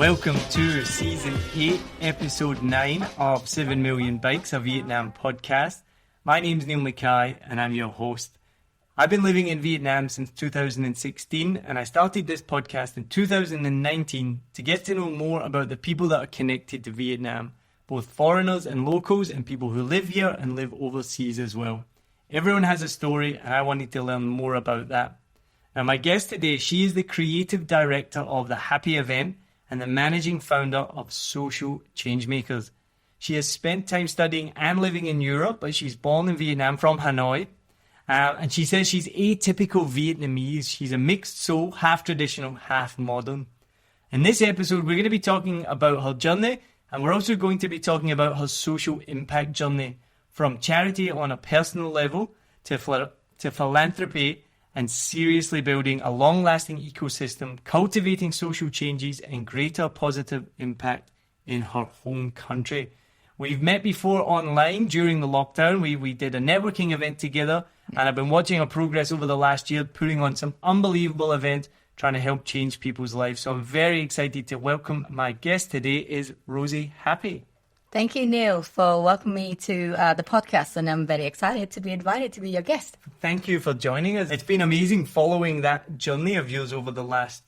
Welcome to Season 8, Episode 9 of 7 Million Bikes, a Vietnam podcast. My name's Niall Mackay and I'm your host. I've been living in Vietnam since 2016 and I started this podcast in 2019 to get to know more about the people that are connected to Vietnam, both foreigners and locals and people who live here and live overseas as well. Everyone has a story and I wanted to learn more about that. Now my guest today, she is the creative director of the Happievent and the managing founder of Social ChangeMakers. She has spent time studying and living in Europe, but she's born in Vietnam from Hanoi. And she says she's atypical Vietnamese. She's a mixed soul, half traditional, half modern. In this episode, we're going to be talking about her journey, and we're also going to be talking about her social impact journey, from charity on a personal level to philanthropy, and seriously building a long-lasting ecosystem, cultivating social changes and greater positive impact in her home country. We've met before online during the lockdown. We did a networking event together, and I've been watching her progress over the last year, putting on some unbelievable events, trying to help change people's lives. So I'm very excited to welcome my guest today is Rosi Happi. Thank you, Neil, for welcoming me to the podcast, and I'm very excited to be invited to be your guest. Thank you for joining us. It's been amazing following that journey of yours over the last...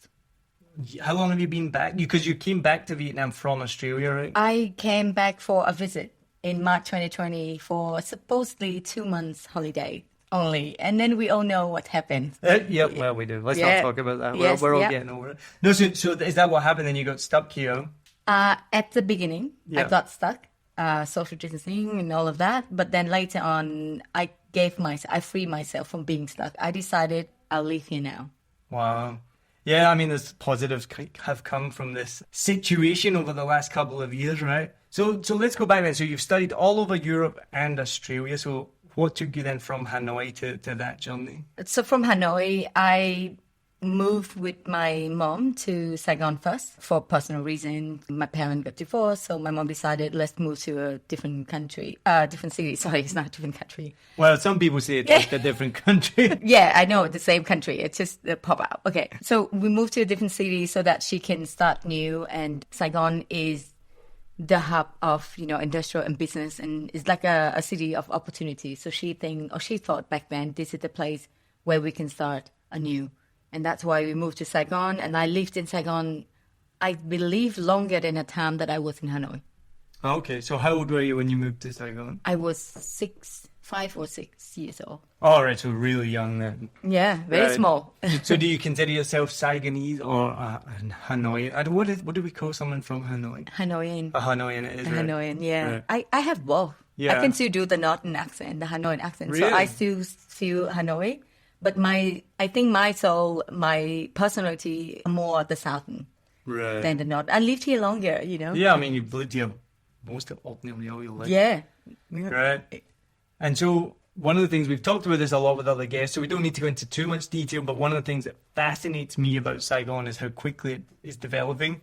How long have you been back? Because you came back to Vietnam from Australia, right? I came back for a visit in March 2020 for supposedly 2 months holiday only, and then we all know what happened. Yep, well, we do. Let's not talk about that. Yes, we're all getting over it. No, so is that what happened? Then you got stuck here? At the beginning, I got stuck, social distancing and all of that. But then later on, I freed myself from being stuck. I decided I'll live here now. Wow. Yeah, I mean, there's positives have come from this situation over the last couple of years, right? So let's go back then. So you've studied all over Europe and Australia. So what took you then from Hanoi to that journey? So from Hanoi, I moved with my mom to Saigon first for personal reasons. My parents got divorced, so my mom decided let's move to a different country, different city. Sorry, it's not a different country. Well, some people say it's like a different country. Yeah, I know, the same country. It's just a pop out. Okay, so we moved to a different city so that she can start new, and Saigon is the hub of, industrial and business, and it's like a city of opportunity. So she thought back then, this is the place where we can start anew. And that's why we moved to Saigon. And I lived in Saigon, I believe, longer than the time that I was in Hanoi. Okay. So how old were you when you moved to Saigon? I was 5 or 6 years old. All right. So really young then. Yeah, very small. So do you consider yourself Saigonese or Hanoi? What do we call someone from Hanoi? Hanoian. A Hanoian it is, right? Hanoian, yeah. Right. I have both. Yeah. I can still do the northern accent, the Hanoian accent. Really? So I still feel Hanoi. But I think my soul, my personality, more the southern than the north. I lived here longer, Yeah, I mean, you've lived here most of nearly all your life. Yeah. Right. And so one of the things, we've talked about this a lot with other guests, so we don't need to go into too much detail, but one of the things that fascinates me about Saigon is how quickly it is developing.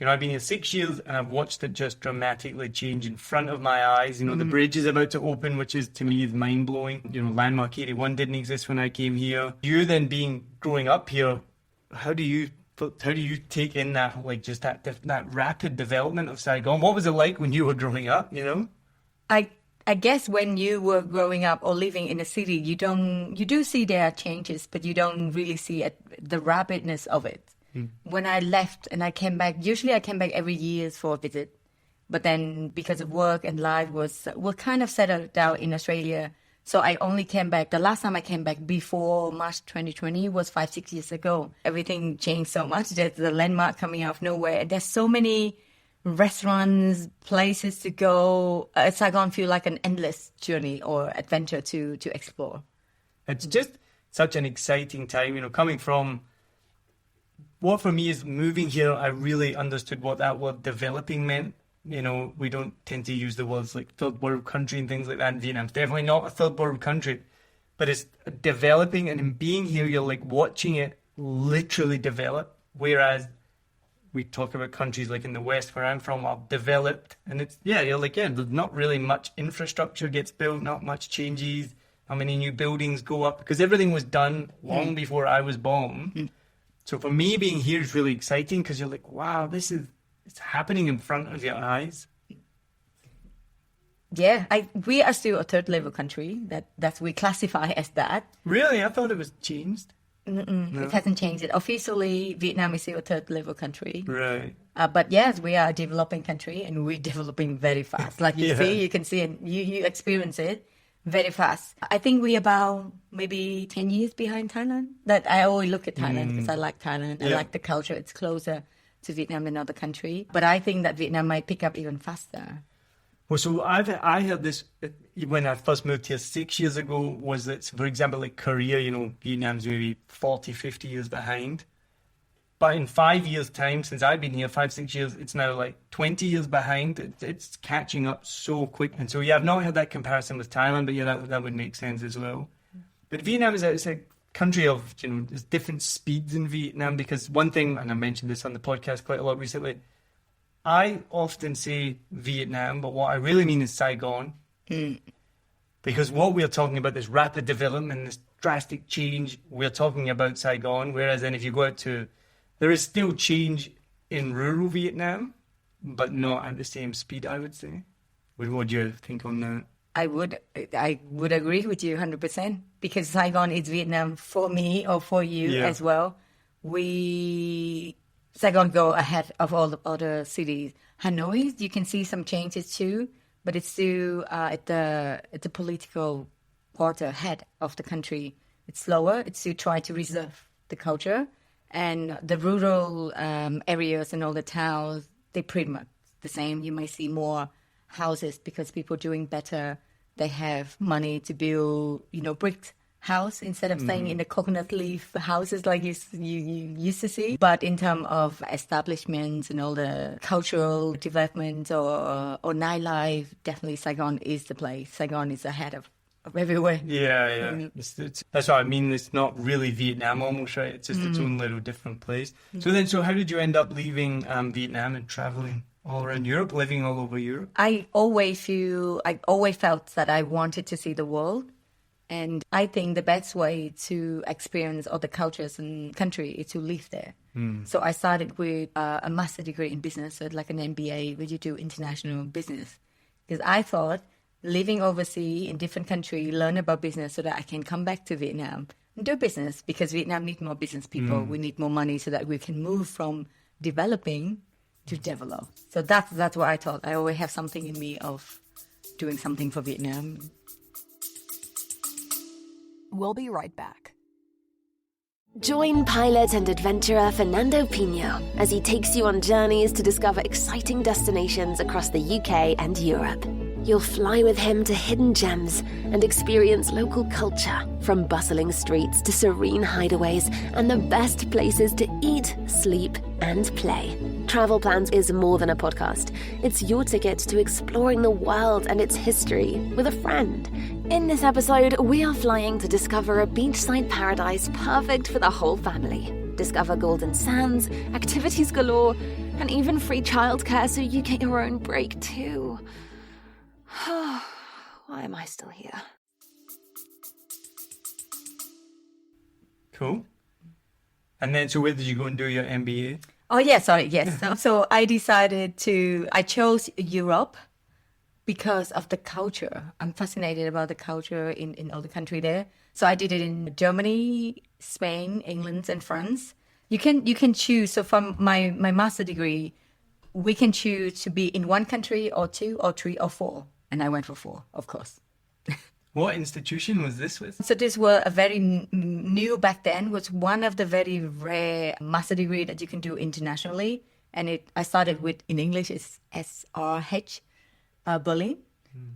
I've been here 6 years and I've watched it just dramatically change in front of my eyes. The bridge is about to open, which is, to me, is mind-blowing. Landmark 81 didn't exist when I came here. You then growing up here, how do you take in that, like, just that rapid development of Saigon? What was it like when you were growing up, I guess when you were growing up or living in a city, you do see there are changes, but you don't really see the rapidness of it. When I left and I came back, usually I came back every year for a visit. But then because of work and life we're kind of settled down in Australia. So I only came back, the last time I came back before March 2020 was 5-6 years ago. Everything changed so much. There's the landmark coming out of nowhere. There's so many restaurants, places to go. Saigon feels like an endless journey or adventure to explore. It's just such an exciting time, coming from... What for me is moving here, I really understood what that word developing meant. We don't tend to use the words like third world country and things like that in Vietnam. It's definitely not a third world country, but it's developing, and in being here, you're like watching it literally develop. Whereas we talk about countries like in the West where I'm from are developed, and there's not really much infrastructure gets built, not much changes, how many new buildings go up, because everything was done long before I was born. So for me, being here is really exciting because you're like, wow, it's happening in front of your eyes. Yeah, we are still a third level country. That we classify as that. Really? I thought it was changed. No? It hasn't changed it. Officially, Vietnam is still a third level country. Right. But yes, we are a developing country and we're developing very fast. Like you can see and you experience it very fast. I think we're about maybe 10 years behind Thailand. That I always look at Thailand because I like Thailand. I like the culture. It's closer to Vietnam than other country. But I think that Vietnam might pick up even faster. Well, so I heard this when I first moved here 6 years ago, was that, for example, like Korea, Vietnam's maybe 40, 50 years behind. But in 5 years' time, since I've been here, 5, 6 years, it's now like 20 years behind. It's catching up so quick. And so, I've not had that comparison with Thailand, but that would make sense as well. But Vietnam is a country of, there's different speeds in Vietnam because one thing, and I mentioned this on the podcast quite a lot recently, I often say Vietnam, but what I really mean is Saigon. Because what we're talking about, this rapid development, this drastic change, we're talking about Saigon. Whereas then if you go out there is still change in rural Vietnam, but not at the same speed, I would say. What do you think on that? I would agree with you 100% because Saigon is Vietnam for me or for you as well. Saigon go ahead of all the other cities. Hanoi, you can see some changes too, but it's still at the political quarter head of the country. It's slower. It's still trying to reserve the culture, and the rural areas and all the towns, they pretty much the same. You might see more houses because people are doing better. They have money to build, brick house instead of staying in the coconut leaf houses like you used to see. But in terms of establishments and all the cultural development or nightlife, definitely Saigon is the place. Saigon is ahead of everywhere. Yeah. That's what I mean. It's not really Vietnam almost, right? It's just its own little different place. So how did you end up leaving Vietnam and traveling all around Europe, living all over Europe? I always felt that I wanted to see the world. And I think the best way to experience other cultures and country is to live there. So I started with a master's degree in business, so like an MBA, where you do international business. Because I thought living overseas in different countries, learn about business so that I can come back to Vietnam and do business because Vietnam needs more business people. We need more money so that we can move from developing to develop. So that's what I thought. I always have something in me of doing something for Vietnam. We'll be right back. Join pilot and adventurer Fernando Pino as he takes you on journeys to discover exciting destinations across the UK and Europe. You'll fly with him to hidden gems and experience local culture, from bustling streets to serene hideaways and the best places to eat, sleep, and play. Travel Plans is more than a podcast. It's your ticket to exploring the world and its history with a friend. In this episode, we are flying to discover a beachside paradise perfect for the whole family. Discover golden sands, activities galore, and even free childcare so you get your own break too. Why am I still here? Cool. And then, so where did you go and do your MBA? Oh, yeah, sorry, yes. So I chose Europe because of the culture. I'm fascinated about the culture in all the country there. So I did it in Germany, Spain, England, and France. You can choose. So from my master degree, we can choose to be in one country or two or three or four. And I went for 4, of course. What institution was this with? So this was a very new back then, was one of the very rare master degree that you can do internationally. And I started with, in English, it's SRH Berlin.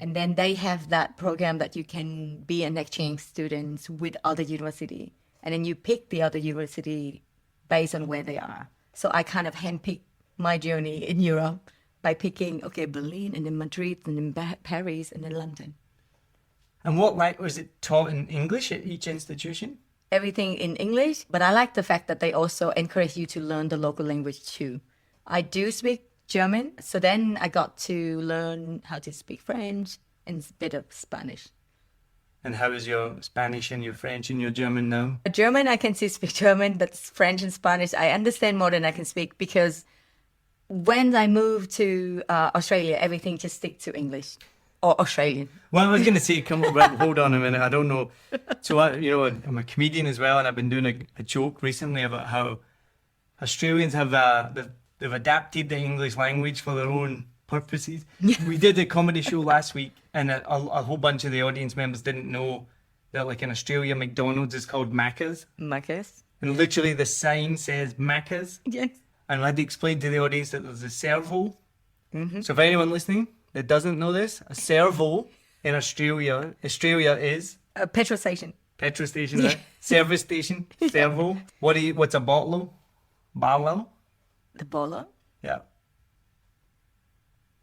And then they have that program that you can be an exchange student with other university. And then you pick the other university based on where they are. So I kind of handpicked my journey in Europe by picking, Berlin, and then Madrid, and then Paris, and then London. And what was it taught in English at each institution? Everything in English, but I like the fact that they also encourage you to learn the local language too. I do speak German, so then I got to learn how to speak French and a bit of Spanish. And how is your Spanish and your French and your German now? German, I can speak German, but French and Spanish, I understand more than I can speak because when I moved to Australia, everything just sticks to English or Australian. Well, I was going to say, hold on a minute. I don't know. So, I'm a comedian as well, and I've been doing a joke recently about how Australians have they've adapted the English language for their own purposes. We did a comedy show last week, and a whole bunch of the audience members didn't know that, like in Australia, McDonald's is called Macca's. Macca's. And literally the sign says Macca's. Yes. And I had to explain to the audience that there's a servo. So for anyone listening that doesn't know this, a servo in Australia is A petrol station. petrol station, right? Service station, servo. What's a bottle? Barlow? The bolo. Yeah.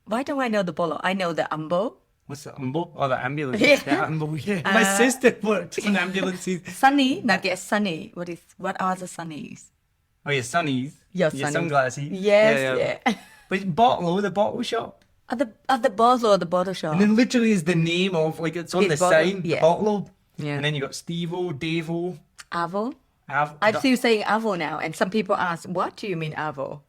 Why don't I know the bolo? I know the umbo. What's the umbo? Oh, the ambulance. Yeah. Yeah, yeah. My sister works in ambulances. Sunny. Now get sunny. What are the sunnies? Oh, your sunnies. Your Your sunnies. sunglasses. Yes, yeah. But bottle, the bottle shop. At the bottle or the bottle shop. And then literally is the name of, like, it's on It's the bottle, sign, yeah. bottle. Yeah. And then you got Steve-O, Dave-O, Avo. I'm still saying avo now, and some people ask, "What do you mean avo?"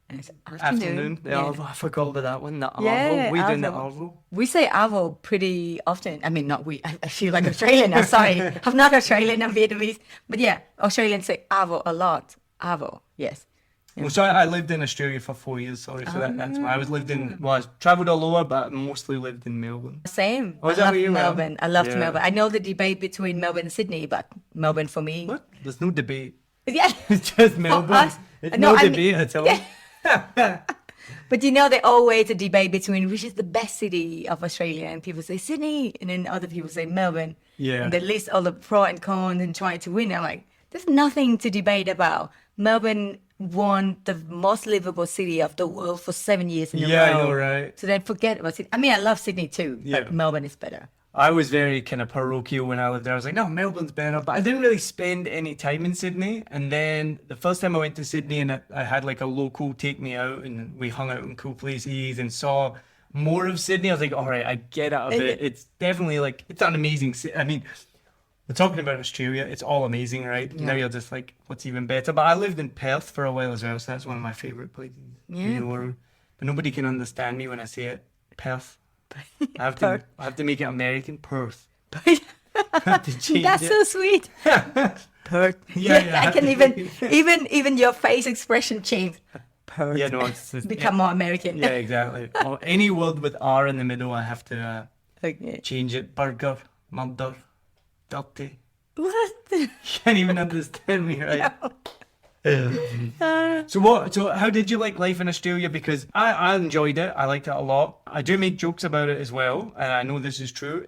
And it's afternoon. Yeah. I forgot about that one. The Yeah, Arvo. We doing the Arvo. Arvo. We say avo pretty often. I mean, not we. I feel like Australian now. Sorry, I'm not Australian. I'm Vietnamese. But yeah, Australians say avo a lot. Avo, yes. Well, so I lived in Australia for 4 years, sorry, so that's why I travelled all over, but mostly lived in Melbourne. Same. Oh, is I that love where you were? Melbourne. I loved Yeah. Melbourne. I know the debate between Melbourne and Sydney, but Melbourne for me. What? There's no debate. Yeah. It's just Melbourne. us- It's no, no I mean- debate at all. But you know, there's always a debate between which is the best city of Australia, and people say Sydney, and then other people say Melbourne. Yeah. And they list all the pro and cons and try to win. I'm like, there's nothing to debate about. Melbourne won the most livable city of the world for 7 years in a row. Yeah, I know, right? So then forget about Sydney. I mean, I love Sydney too, Yeah. but Melbourne is better. I was very kind of parochial when I lived there. I was like, no, Melbourne's better. But I didn't really spend any time in Sydney. And then the first time I went to Sydney and I had like a local take me out and we hung out in cool places and saw more of Sydney. I was like, all right, I get it a bit. It's definitely like, it's an amazing city. I mean, we're talking about Australia. It's all amazing, right? Now you're just like, what's even better? But I lived in Perth for a while as well. So that's one of my favourite places in the world. But nobody can understand me when I say it. Perth. I have to make it American. Perth. I have to change That's it. so sweet. Perth. Yeah. I can even your face expression change. Perth. Yeah, no, it's Become more American. yeah, exactly. Well, any word with R in the middle, I have to Okay. change it. Burger, murder, dirty. What? Can't even understand me, right? So how did you like life in Australia? Because I enjoyed it. I liked it a lot. I do make jokes about it as well, and I know this is true.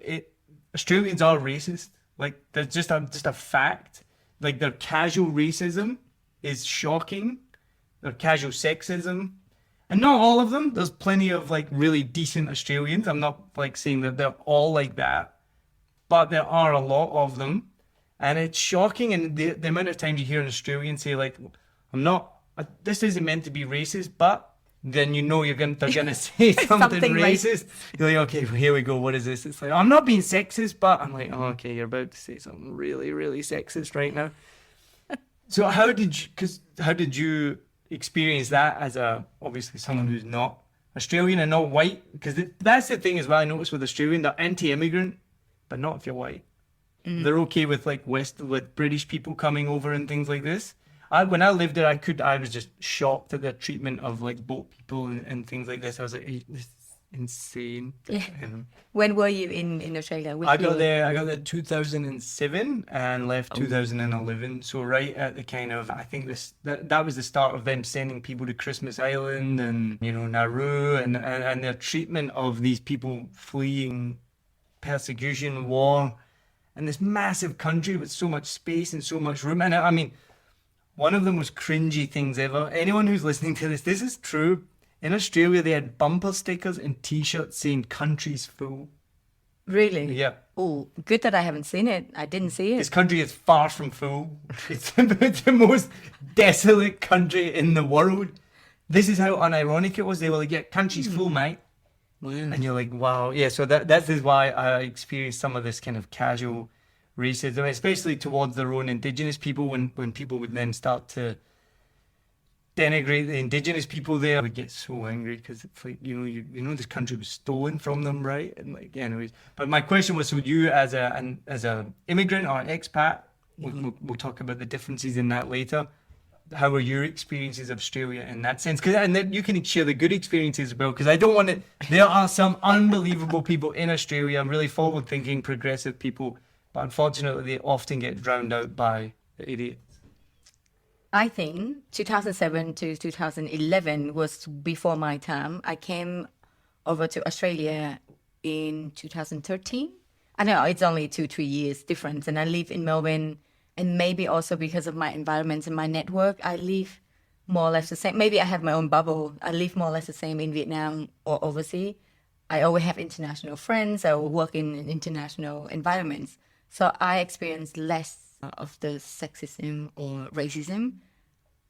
Australians are racist. Like, there's just a fact. Like, their casual racism is shocking. Their casual sexism, and not all of them. There's plenty of like really decent Australians. I'm not like saying that they're all like that, but there are a lot of them. And it's shocking, and the amount of times you hear an Australian say, like, this isn't meant to be racist, but then you know they're going to say something racist. You're like, okay, well, here we go, what is this? It's like, I'm not being sexist, but I'm like, oh, okay, you're about to say something really, really sexist right now. So how did you experience that as obviously someone who's not Australian and not white? Because that's the thing as well I noticed with Australian, they're anti-immigrant, but not if you're white. They're okay with with British people coming over and things like this. When I lived there, I was just shocked at the treatment of like boat people and things like this. I was like, hey, this is insane. Yeah. When were you in Australia? I got there 2007 and left 2011. So right at the kind of, I think that was the start of them sending people to Christmas Island and Nauru and their treatment of these people fleeing persecution, war. And this massive country with so much space and so much room. And I mean, one of the most cringy things ever. Anyone who's listening to this is true. In Australia, they had bumper stickers and T-shirts saying "country's full." Really? Yeah. Oh, good that I haven't seen it. I didn't see it. This country is far from full. It's the most desolate country in the world. This is how unironic it was. They were like, yeah, country's full, mate. And you're like, wow. Yeah, so that is why I experienced some of this kind of casual racism, especially towards their own Indigenous people, when people would then start to denigrate the Indigenous people there. I would get so angry because it's like, you know this country was stolen from them, right? And like, anyways. But my question was, so you as a immigrant or an expat, we'll talk about the differences in that later. How were your experiences of Australia in that sense? And then you can share the good experiences as well, because I don't want to. There are some unbelievable people in Australia, really forward-thinking, progressive people, but unfortunately, they often get drowned out by the idiots. I think 2007 to 2011 was before my time. I came over to Australia in 2013. I know it's only 2-3 years difference, and I live in Melbourne. And maybe also because of my environment and my network, I live more or less the same. Maybe I have my own bubble. I live more or less the same in Vietnam or overseas. I always have international friends. I work in international environments. So I experience less of the sexism or racism.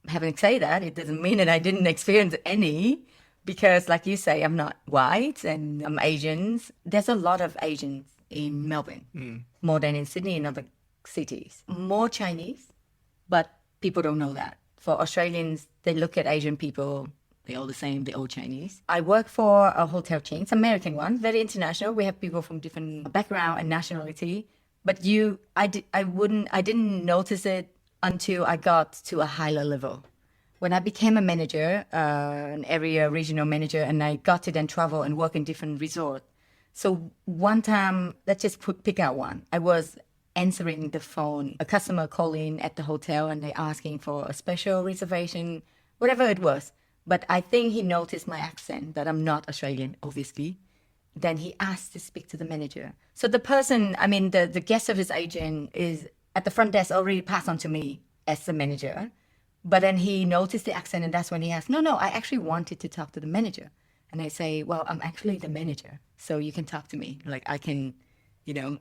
Having said that, it doesn't mean that I didn't experience any, because like you say, I'm not white and I'm Asians. There's a lot of Asians in Melbourne, more than in Sydney and other cities. More Chinese, but people don't know that. For Australians, they look at Asian people, they're all the same, they're all Chinese. I work for a hotel chain, it's an American one, very international. We have people from different background and nationality. But I didn't notice it until I got to a higher level. When I became a manager, an area regional manager, and I got to then travel and work in different resorts. So one time, let's just pick out one. I was answering the phone, a customer calling at the hotel and they asking for a special reservation, whatever it was. But I think he noticed my accent, that I'm not Australian, obviously. Then he asked to speak to the manager. So the person, the guest service agent is at the front desk already passed on to me as the manager. But then he noticed the accent and that's when he asked, no, I actually wanted to talk to the manager. And I say, well, I'm actually the manager, so you can talk to me. Like I can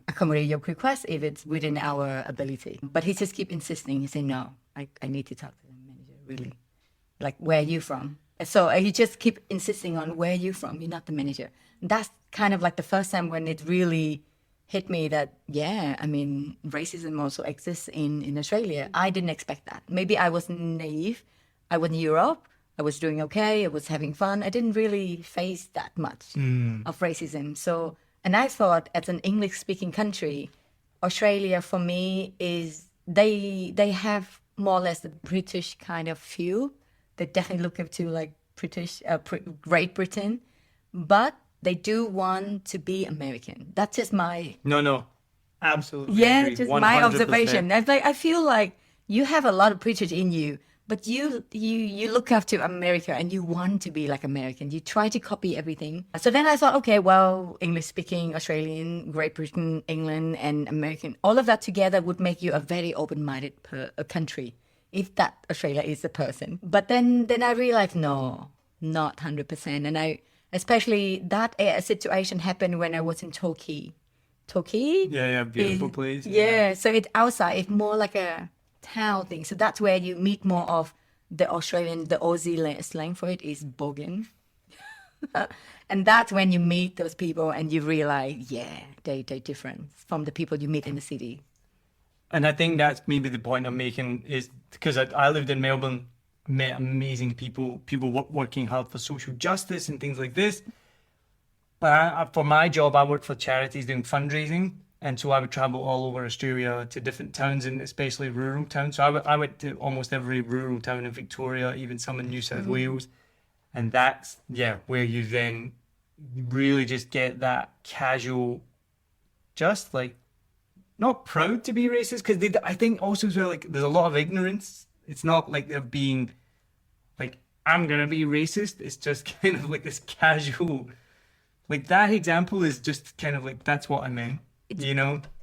accommodate your request if it's within our ability. But he just keep insisting. He said, no, I need to talk to the manager, really. Like, where are you from? So he just keep insisting on where are you from? You're not the manager. That's kind of like the first time when it really hit me that, racism also exists in Australia. I didn't expect that. Maybe I was naive. I was in Europe. I was doing okay. I was having fun. I didn't really face that much of racism. So, and I thought, as an English-speaking country, Australia for me is they have more or less the British kind of feel. They definitely look up to like Great Britain, but they do want to be American. That's just my absolutely agree. Just 100%. my observation. I feel like you have a lot of British in you. But you look up to America and you want to be like American. You try to copy everything. So then I thought, okay, well, English-speaking, Australian, Great Britain, England, and American, all of that together would make you a very open-minded country, if that Australia is the person. But then I realized, no, not 100%. And especially that situation happened when I was in Torquay. Torquay? Yeah, beautiful place. Yeah, so it's outside. It's more like a town thing. So that's where you meet more of the Australian, the Aussie slang for it is bogan. And that's when you meet those people and you realize, they're different from the people you meet in the city. And I think that's maybe the point I'm making is because I lived in Melbourne, met amazing people working hard for social justice and things like this. But for my job, I worked for charities doing fundraising. And so I would travel all over Australia to different towns, and especially rural towns. So I went to almost every rural town in Victoria, even some in New South Wales. And that's, where you then really just get that casual, just like, not proud to be racist, because I think also as well, like, there's a lot of ignorance. It's not like they're being, like, I'm going to be racist. It's just kind of like this casual, like that example is just kind of like, that's what I meant.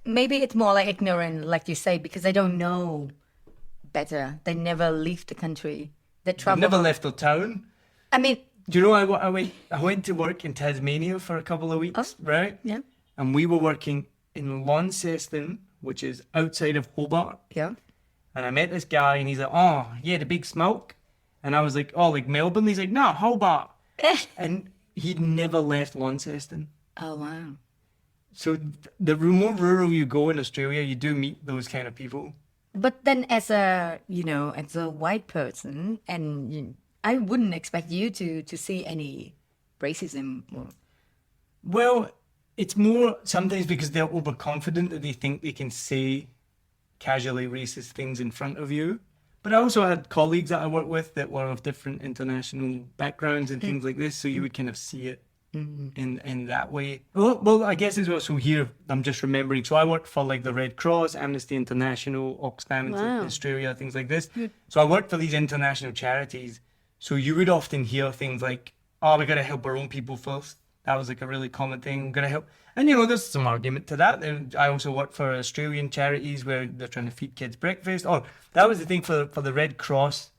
Maybe it's more like ignorant, like you say, because they don't know better. They never leave the country. They travel. Never left the town. Do you know I went to work in Tasmania for a couple of weeks, right? Yeah. And we were working in Launceston, which is outside of Hobart. Yeah. And I met this guy, and he's like, "Oh, yeah, the big smoke." And I was like, "Oh, like Melbourne?" He's like, "No, Hobart." And he'd never left Launceston. Oh, wow. So the more rural you go in Australia, you do meet those kind of people. But then as a white person, and I wouldn't expect you to see any racism. Well, it's more sometimes because they're overconfident that they think they can say casually racist things in front of you. But I also had colleagues that I worked with that were of different international backgrounds and things like this, so you would kind of see it in that way. Well, I guess as well, so here, I'm just remembering, so I worked for like the Red Cross, Amnesty International, Oxfam in Australia, things like this. So I worked for these international charities, so you would often hear things like, oh, we got to help our own people first. That was like a really common thing. We're going to help. And, there's some argument to that. And I also worked for Australian charities where they're trying to feed kids breakfast. Or that was the thing for the Red Cross.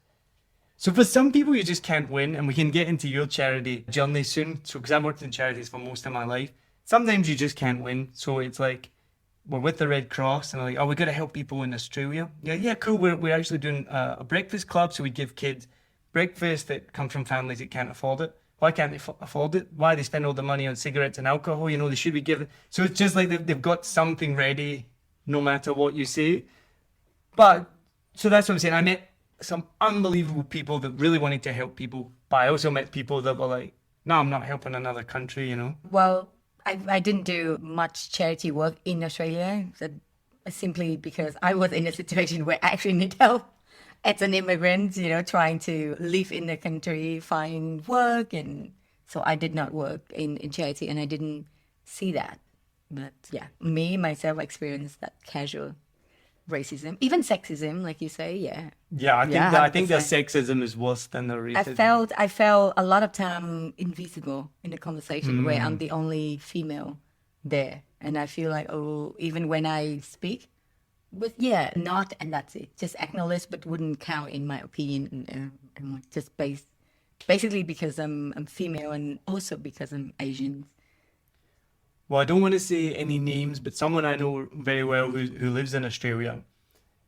So for some people, you just can't win. And we can get into your charity journey soon. So because I've worked in charities for most of my life, sometimes you just can't win. So it's like, we're with the Red Cross and they're like, oh, we got to help people in Australia. Yeah, cool. We're actually doing a breakfast club. So we give kids breakfast that come from families that can't afford it. Why can't they afford it? Why they spend all the money on cigarettes and alcohol? They should be given. So it's just like they've got something ready no matter what you say. But, so that's what I'm saying. I met some unbelievable people that really wanted to help people. But I also met people that were like, no, I'm not helping another country, Well, I didn't do much charity work in Australia, simply because I was in a situation where I actually need help. As an immigrant, trying to live in the country, find work. And so I did not work in charity and I didn't see that. But yeah, myself experienced that casual racism, even sexism, like you say, yeah. Yeah, I think that sexism is worse than the racism. I felt a lot of time invisible in the conversation where I'm the only female there. And I feel like, even when I speak, but yeah, not, and that's it. Just acknowledge, but wouldn't count in my opinion. And just basically because I'm female and also because I'm Asian. Well, I don't want to say any names, but someone I know very well who lives in Australia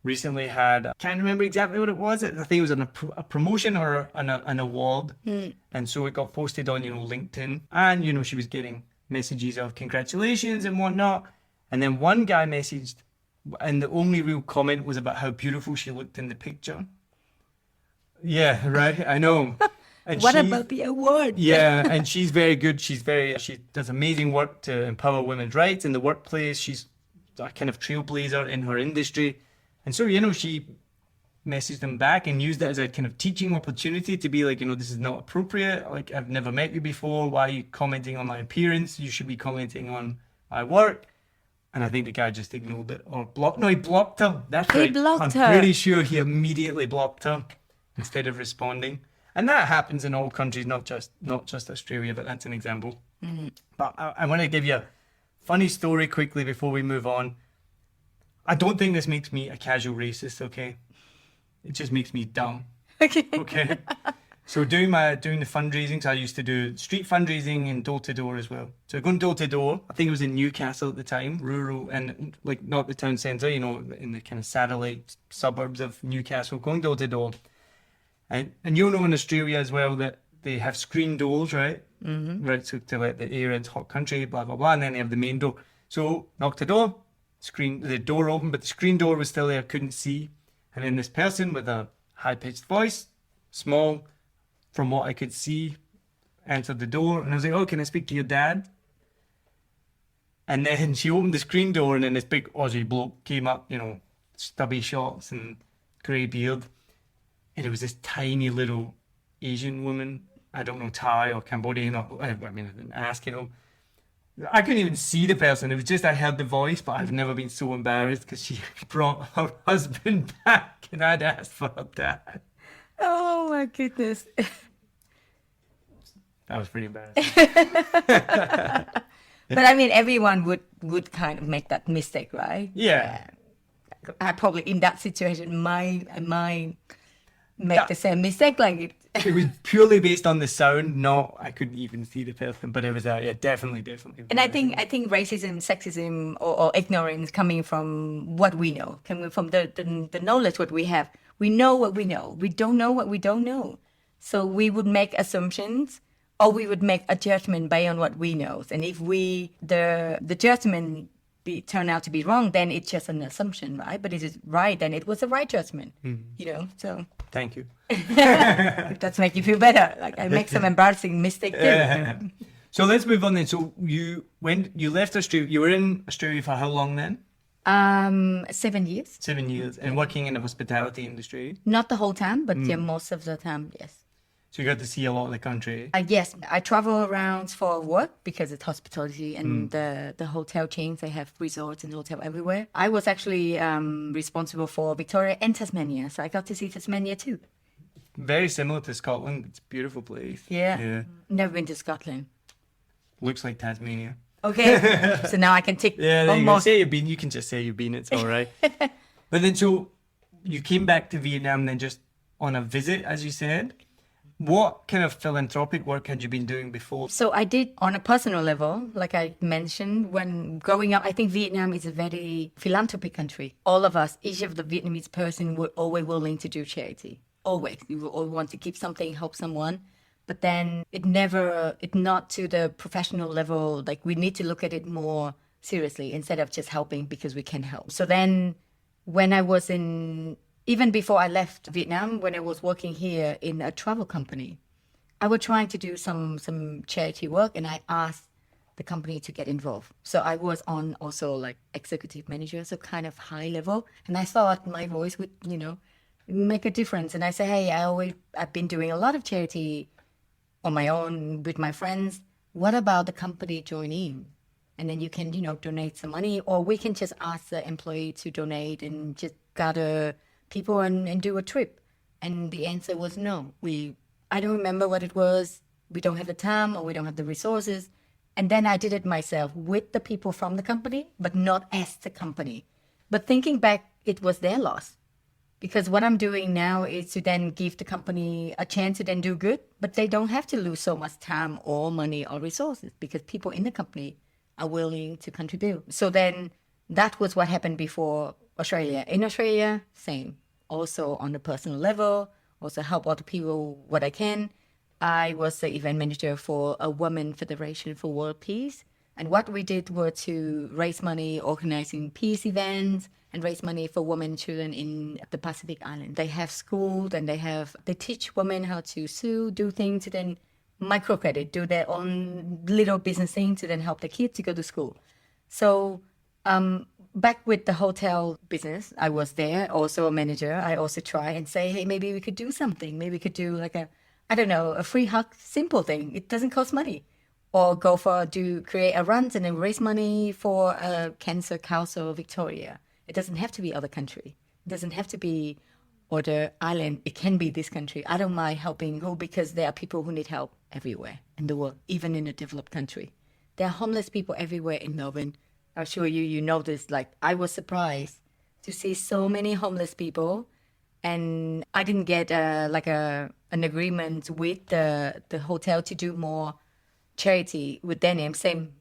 recently had, I can't remember exactly what it was. I think it was a promotion or an award. And so it got posted on, LinkedIn. And, she was getting messages of congratulations and whatnot. And then one guy messaged, and the only real comment was about how beautiful she looked in the picture. Yeah, right. I know. And what about the award? Yeah, and she's very good. She does amazing work to empower women's rights in the workplace. She's a kind of trailblazer in her industry. And so, she messaged them back and used that as a kind of teaching opportunity to be like, this is not appropriate. Like, I've never met you before. Why are you commenting on my appearance? You should be commenting on my work. And I think the guy just ignored it or blocked. No, he blocked her. That's right. He blocked her. I'm pretty sure he immediately blocked her instead of responding. And that happens in all countries, not just Australia, but that's an example. But I want to give you a funny story quickly before we move on. I don't think this makes me a casual racist, okay? It just makes me dumb. Okay. So doing the fundraising, so I used to do street fundraising and door to door as well. So going door to door, I think it was in Newcastle at the time, rural and like not the town centre, in the kind of satellite suburbs of Newcastle, going door to door. And you'll know in Australia as well that they have screen doors, right? Mm-hmm. Right, so to let the air into hot country, blah, blah, blah, and then they have the main door. So knocked the door, the door open, but the screen door was still there, couldn't see. And then this person with a high-pitched voice, small, from what I could see, answered the door. And I was like, oh, can I speak to your dad? And then she opened the screen door and then this big Aussie bloke came up, stubby shorts and grey beard. And it was this tiny little Asian woman, I don't know, Thai or Cambodian, I didn't ask, I couldn't even see the person. It was just I heard the voice, but I've never been so embarrassed because she brought her husband back and I'd asked for her dad. Oh my goodness. That was pretty embarrassing. But I mean, everyone would kind of make that mistake, right? Yeah. I probably in that situation might make the same mistake. Like it was purely based on the sound. I couldn't even see the person, but it was definitely. And I think racism, sexism, or ignorance coming from what we know, coming from the knowledge what we have. We know what we know. We don't know what we don't know. So we would make assumptions or we would make a judgment based on what we know. And if the judgment turn out to be wrong, then it's just an assumption, right? But if it's right, then it was a right judgment, so. Thank you. If that's make you feel better. Like I make some embarrassing mistake too. So let's move on then. So when you left Australia, you were in Australia for how long then? 7 years. 7 years, and working in the hospitality industry. Not the whole time, but yeah, most of the time, yes. So you got to see a lot of the country. Yes, I travel around for work because it's hospitality and the hotel chains, they have resorts and hotels everywhere. I was actually responsible for Victoria and Tasmania, so I got to see Tasmania too. Very similar to Scotland. It's a beautiful place. Yeah. Never been to Scotland. Looks like Tasmania. Okay, so now I can tick. Yeah, there you go. Say you've been. You can just say you've been. It's all right. But then, so you came back to Vietnam then just on a visit, as you said. What kind of philanthropic work had you been doing before? So I did on a personal level, like I mentioned, when growing up, I think Vietnam is a very philanthropic country. All of us, each of the Vietnamese person were always willing to do charity. Always. You will always want to keep something, help someone. But then it's not to the professional level. Like we need to look at it more seriously instead of just helping because we can help. So then when I was even before I left Vietnam, when I was working here in a travel company, I was trying to do some charity work and I asked the company to get involved. So I was on also like executive manager, so kind of high level. And I thought my voice would, make a difference. And I say, hey, I've been doing a lot of charity on my own with my friends. What about the company joining? And then you can, donate some money, or we can just ask the employee to donate and just gather people and do a trip. And the answer was no. I don't remember what it was. We don't have the time or we don't have the resources. And then I did it myself with the people from the company, but not as the company. But thinking back, it was their loss. Because what I'm doing now is to then give the company a chance to then do good, but they don't have to lose so much time or money or resources because people in the company are willing to contribute. So then that was what happened before Australia. In Australia, same. Also on the personal level, also help other people what I can. I was the event manager for a Women Federation for World Peace. And what we did was to raise money, organizing peace events, and raise money for women and children in the Pacific Island. They have schools and they teach women how to sew, do things, to then microcredit, do their own little business thing to then help the kids to go to school. So back with the hotel business, I was there, also a manager. I also try and say, hey, maybe we could do something. Maybe we could do like a free hug, simple thing. It doesn't cost money. Or create a run and then raise money for a cancer causal Victoria. It doesn't have to be other country. It doesn't have to be other island. It can be this country. I don't mind helping because there are people who need help everywhere in the world, even in a developed country. There are homeless people everywhere in Melbourne. I'm sure you know this. Like I was surprised to see so many homeless people, and I didn't get an agreement with the hotel to do more charity with their name. Same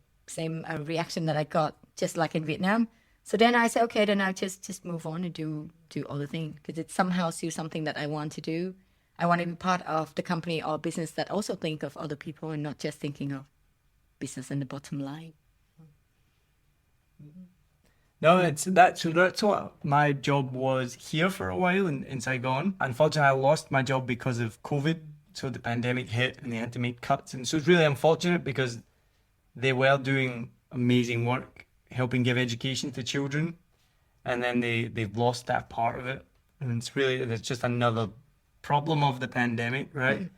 reaction that I got, just like in Vietnam. So then I said, okay, then I'll just move on and do other things because it somehow still something that I want to do. I want to be part of the company or business that also think of other people and not just thinking of business and the bottom line. No, that's what my job was here for a while in Saigon. Unfortunately, I lost my job because of COVID. So the pandemic hit and they had to make cuts. And so it's really unfortunate because they were doing amazing work, helping give education to children. And then they've lost that part of it. And it's just another problem of the pandemic, right? Mm.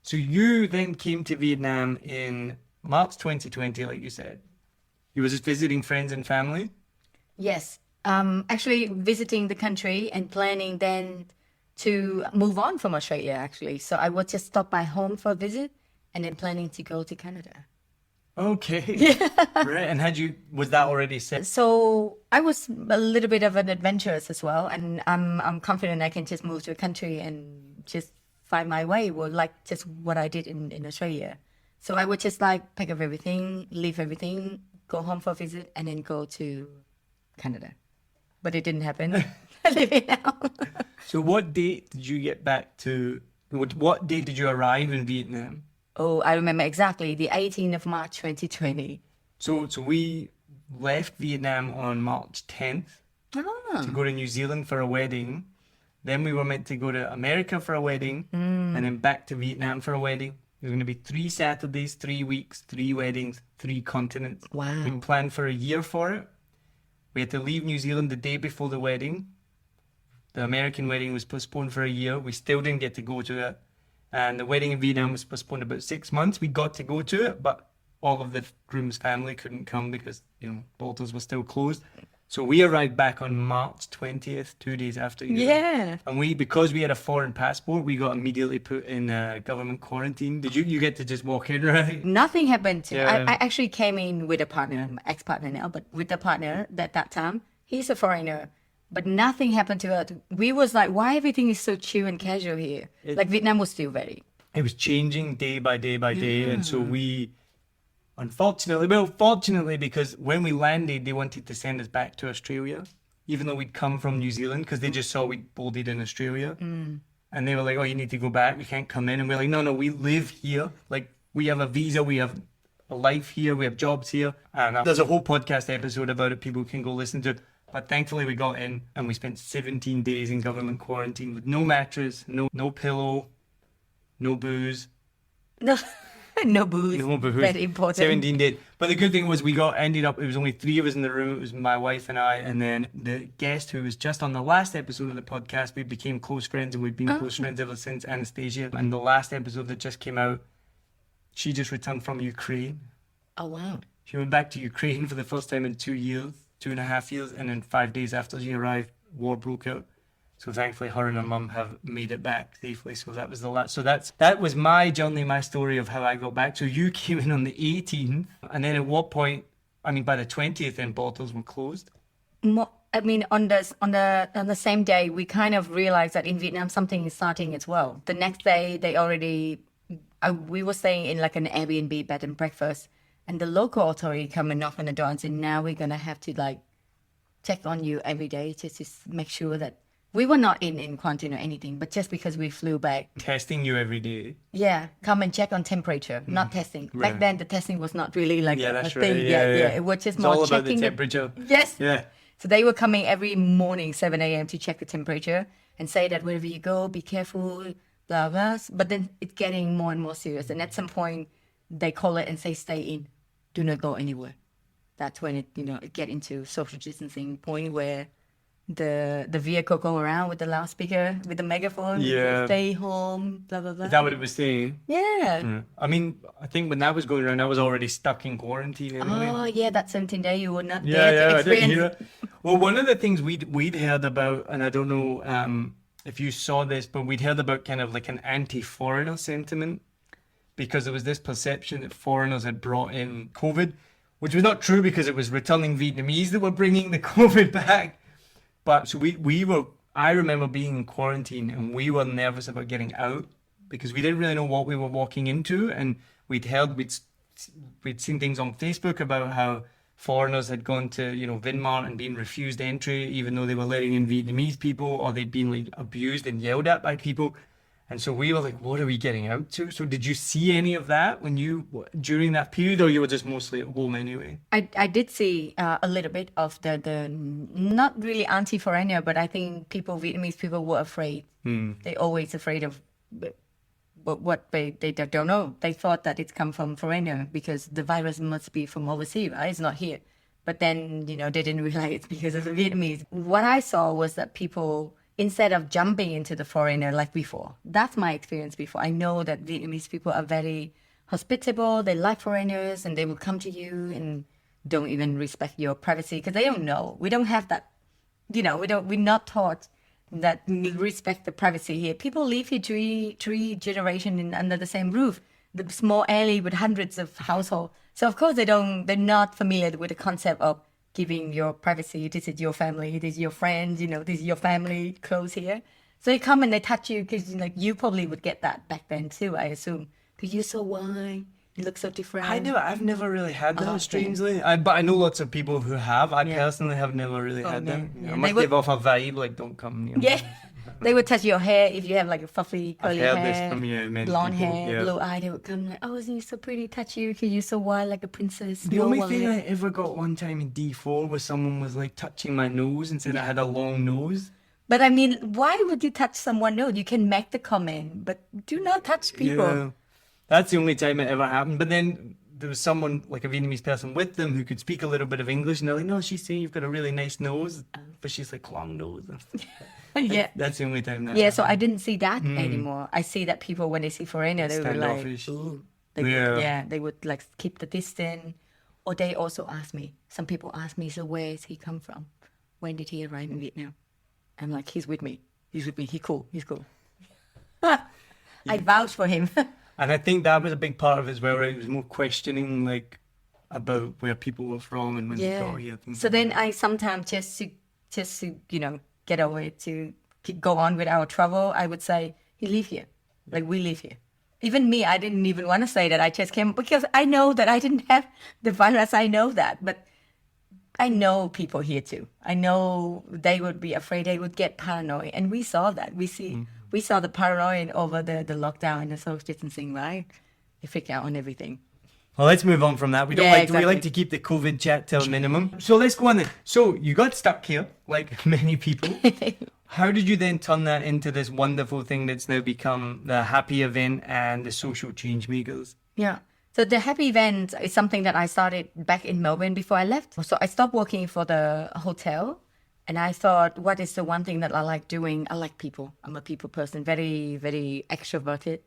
So you then came to Vietnam in March 2020, like you said. You were just visiting friends and family? Yes. Actually visiting the country and planning then to move on from Australia, actually. So I would just stop by home for a visit and then planning to go to Canada. Okay. Right. And was that already set? So I was a little bit of an adventurous as well. And I'm confident I can just move to a country and just find my way. Well, like just what I did in Australia. So I would just like pack up everything, leave everything, go home for a visit, and then go to Canada. But it didn't happen. I live here now. So what date did you get back to? What date did you arrive in Vietnam? Oh, I remember exactly, the 18th of March 2020. So we left Vietnam on March 10th to go to New Zealand for a wedding. Then we were meant to go to America for a wedding and then back to Vietnam for a wedding. There were going to be 3 Saturdays, 3 weeks, 3 weddings, 3 continents. Wow. We planned for a year for it. We had to leave New Zealand the day before the wedding. The American wedding was postponed for a year. We still didn't get to go to it. And the wedding in Vietnam was postponed about 6 months. We got to go to it, but all of the groom's family couldn't come because, borders were still closed. So we arrived back on March 20th, 2 days after. Yeah. And because we had a foreign passport, we got immediately put in government quarantine. Did you get to just walk in, right? Nothing happened to Yeah. I actually came in with a partner, my ex-partner now, but with the partner that time. He's a foreigner, but nothing happened to us. We was like, why everything is so chill and casual here? Like Vietnam was still very. It was changing day by day by day. And so fortunately, because when we landed, they wanted to send us back to Australia, even though we'd come from New Zealand, because they just saw we'd boarded in Australia. And they were like, oh, you need to go back. We can't come in. And we're like, no, we live here. Like, we have a visa. We have a life here. We have jobs here. And there's a whole podcast episode about it. People can go listen to it. But thankfully, we got in and we spent 17 days in government quarantine with no mattress, no pillow, no booze. No booze. No booze. Very important. 17 days. But the good thing was it was only 3 of us in the room. It was my wife and I, and then the guest who was just on the last episode of the podcast. We became close friends and we've been close friends ever since, Anastasia. And the last episode that just came out, she just returned from Ukraine. Oh, wow. She went back to Ukraine for the first time in 2.5 years. And then 5 days after she arrived, war broke out. So thankfully, her and her mum have made it back safely. So that was the last. So that was my journey, my story of how I got back. So you came in on the 18th, and then at what point? I mean, by the 20th, then borders were closed. I mean, on the same day, we kind of realized that in Vietnam something is starting as well. The next day, we were staying in like an Airbnb bed and breakfast, and the local authority come and knock on the door and say, now we're gonna have to like check on you every day just to make sure that. We were not in quarantine or anything, but just because we flew back. Testing you every day. Yeah, come and check on temperature, not testing. Right. Back then, the testing was not really like a that's thing. right. Yeah. It was just It's more all checking about the temperature. Yes. Yeah. So they were coming every morning, 7 a.m. to check the temperature and say that wherever you go, be careful, blah, blah. But then it's getting more and more serious. And at some point, they call it and say, stay in, do not go anywhere. That's when it get into social distancing point where the vehicle go around with the loudspeaker, with the megaphone, stay home, blah, blah, blah. Is that what it was saying? Yeah. I mean, I think when that was going around, I was already stuck in quarantine anyway. Oh, yeah, that 17-day you were not there to I experience. didn't hear it. Well, one of the things we'd heard about, and I don't know if you saw this, but we'd heard about kind of like an anti-foreigner sentiment, because there was this perception that foreigners had brought in COVID, which was not true because it was returning Vietnamese that were bringing the COVID back. But so I remember being in quarantine and we were nervous about getting out because we didn't really know what we were walking into. And we'd seen things on Facebook about how foreigners had gone to, Vinmart and been refused entry, even though they were letting in Vietnamese people, or they'd been like abused and yelled at by people. And so we were like, what are we getting out to? So did you see any of that during that period, or you were just mostly at home anyway? I did see a little bit of the not really anti-foreigner, but I think Vietnamese people were afraid. They're always afraid of what they don't know. They thought that it's come from foreigner because the virus must be from overseas, right? It's not here. But then, they didn't realize it's because of the Vietnamese. What I saw was that people, instead of jumping into the foreigner like before, that's my experience before. I know that Vietnamese people are very hospitable. They like foreigners and they will come to you and don't even respect your privacy because they don't know. We don't have that, we're not taught that we respect the privacy here. People live here three generations under the same roof, the small alley with hundreds of households. So of course they're not familiar with the concept of giving your privacy. This is your family, this is your friends, this is your family close here. So they come and they touch you because you probably would get that back then too, I assume. Because you're so white, you look so different. I've never really had that, strangely. But I know lots of people who have. I personally have never really had that. I might give off a vibe like, don't come near me. They would touch your hair if you have like a fluffy curly I've heard hair, this from many blonde people, hair, yeah. blue eye. They would come like, "Oh, you're so pretty, touch you because you're so wild like a princess." The no only one thing will- I ever got one time in D4 was someone was like touching my nose and said I had a long nose. But I mean, why would you touch someone? No, you can make the comment, but do not touch people. Yeah. That's the only time it ever happened. But then there was someone, like a Vietnamese person with them who could speak a little bit of English, and they're like, no, she's saying you've got a really nice nose, but she's like, long nose. Yeah. That's the only time that Yeah, so I didn't see that anymore. I see that people, when they see foreigner, they were like, standoffish. "Ooh." They Yeah. would, yeah, they would like keep the distance. Or they also ask me, some people ask me, so where is he come from? When did he arrive in Vietnam? I'm like, he's with me. He's with me. He's cool. I vouch for him. And I think that was a big part of it as well, right? It was more questioning, like, about where people were from and when they got here. things So like then I sometimes just to get over it, to go on with our travel, I would say, you live here. Like, we live here. Even me, I didn't even want to say that. I just came because I know that I didn't have the virus. I know that. But I know people here too. I know they would be afraid, they would get paranoid. And we saw that. We saw the paranoid over the lockdown and the social distancing, right? They freak out on everything. Well, let's move on from that. We don't Yeah, we exactly. like to keep the COVID chat to a minimum. So let's go on then. So you got stuck here, like many people. How did you then turn that into this wonderful thing that's now become the Happievent and the social ChangeMakers? Yeah. So the Happievent is something that I started back in Melbourne before I left. So I stopped working for the hotel, and I thought, what is the one thing that I like doing? I like people. I'm a people person, very, very extroverted.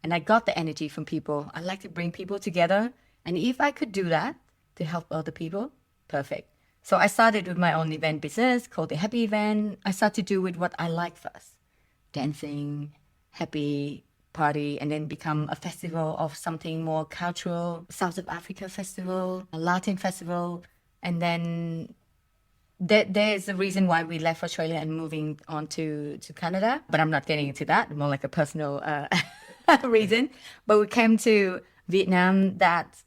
And I got the energy from people. I like to bring people together. And if I could do that to help other people, perfect. So I started with my own event business called the Happievent. I started to do with what I like first. Dancing, happy, party, and then become a festival of something more cultural. South of Africa festival, a Latin festival. And then there's a reason why we left Australia and moving on to Canada. But I'm not getting into that, more like a personal reason. But we came to Vietnam that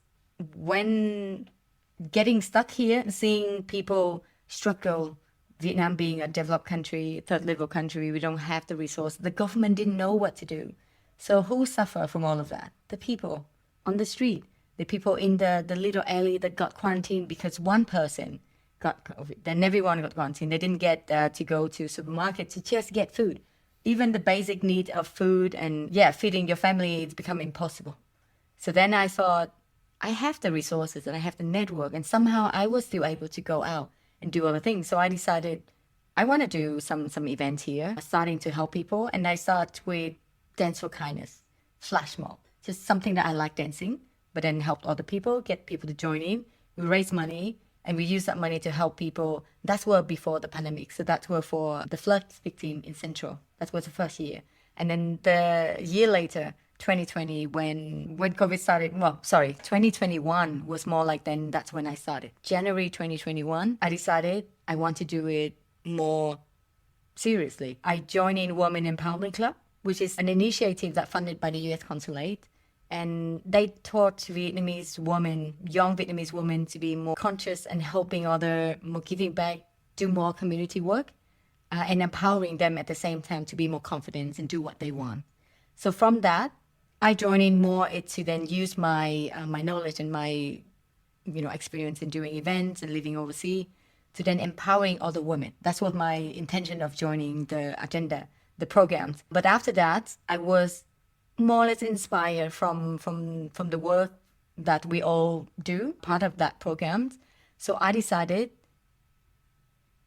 when getting stuck here, seeing people struggle, Vietnam being a developed country, third level country, we don't have the resource. The government didn't know what to do. So who suffer from all of that? The people on the street, the people in the little alley that got quarantined because one person got COVID. Then everyone got quarantined. They didn't get to go to supermarket to just get food. Even the basic need of food and feeding your family, it's become impossible. So then I thought, I have the resources and I have the network, and somehow I was still able to go out and do other things. So I decided I want to do some events here, starting to help people. And I start with Dance for Kindness, flash mob, just something that I like dancing, but then helped other people, get people to join in. We raise money and we use that money to help people. That's were before the pandemic. So that were for the flood victim in Central. That was the first year. And then the year later, 2020, when COVID started, 2021 was more like then that's when I started. January 2021, I decided I want to do it more seriously. I joined in Women Empowerment Club, which is an initiative that funded by the US Consulate. And they taught Vietnamese women, young Vietnamese women, to be more conscious and helping other, more giving back, do more community work, and empowering them at the same time to be more confident and do what they want. So from that, I joined in more to then use my knowledge and my experience in doing events and living overseas to then empowering other women. That's what my intention of joining the agenda, the programs. But after that, I was more or less inspired from the work that we all do, part of that program. So I decided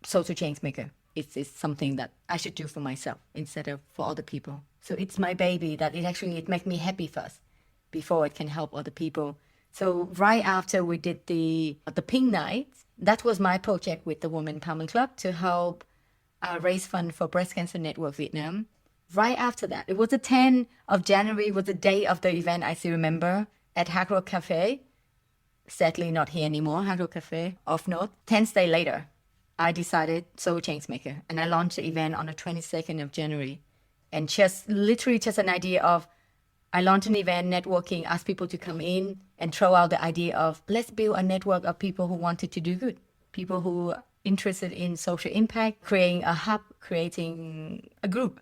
social ChangeMaker. It's something that I should do for myself instead of for other people. So it's my baby that it makes me happy first before it can help other people. So right after we did the Pink Night, that was my project with the Women Empowerment Club to help raise fund for Breast Cancer Network Vietnam. Right after that, it was the 10th of January, was the day of the event, I still remember, at Hard Rock Cafe. Sadly not here anymore, Hard Rock Cafe, off note. 10th day later, I decided Soul ChangeMaker, and I launched the event on the 22nd of January. And just an idea of, I launched an event, networking, asked people to come in and throw out the idea of, let's build a network of people who wanted to do good. People who, interested in social impact, creating a hub, creating a group.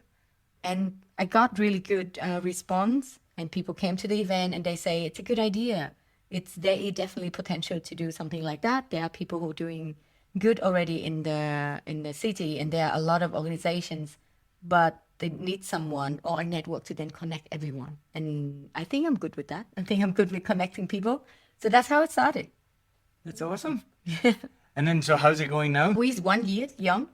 And I got really good response, and people came to the event and they say, it's a good idea. There is definitely potential to do something like that. There are people who are doing good already in the city, and there are a lot of organizations, but they need someone or a network to then connect everyone. And I think I'm good with that. I think I'm good with connecting people. So that's how it started. That's awesome. And then, so how's it going now? We're 1 year young,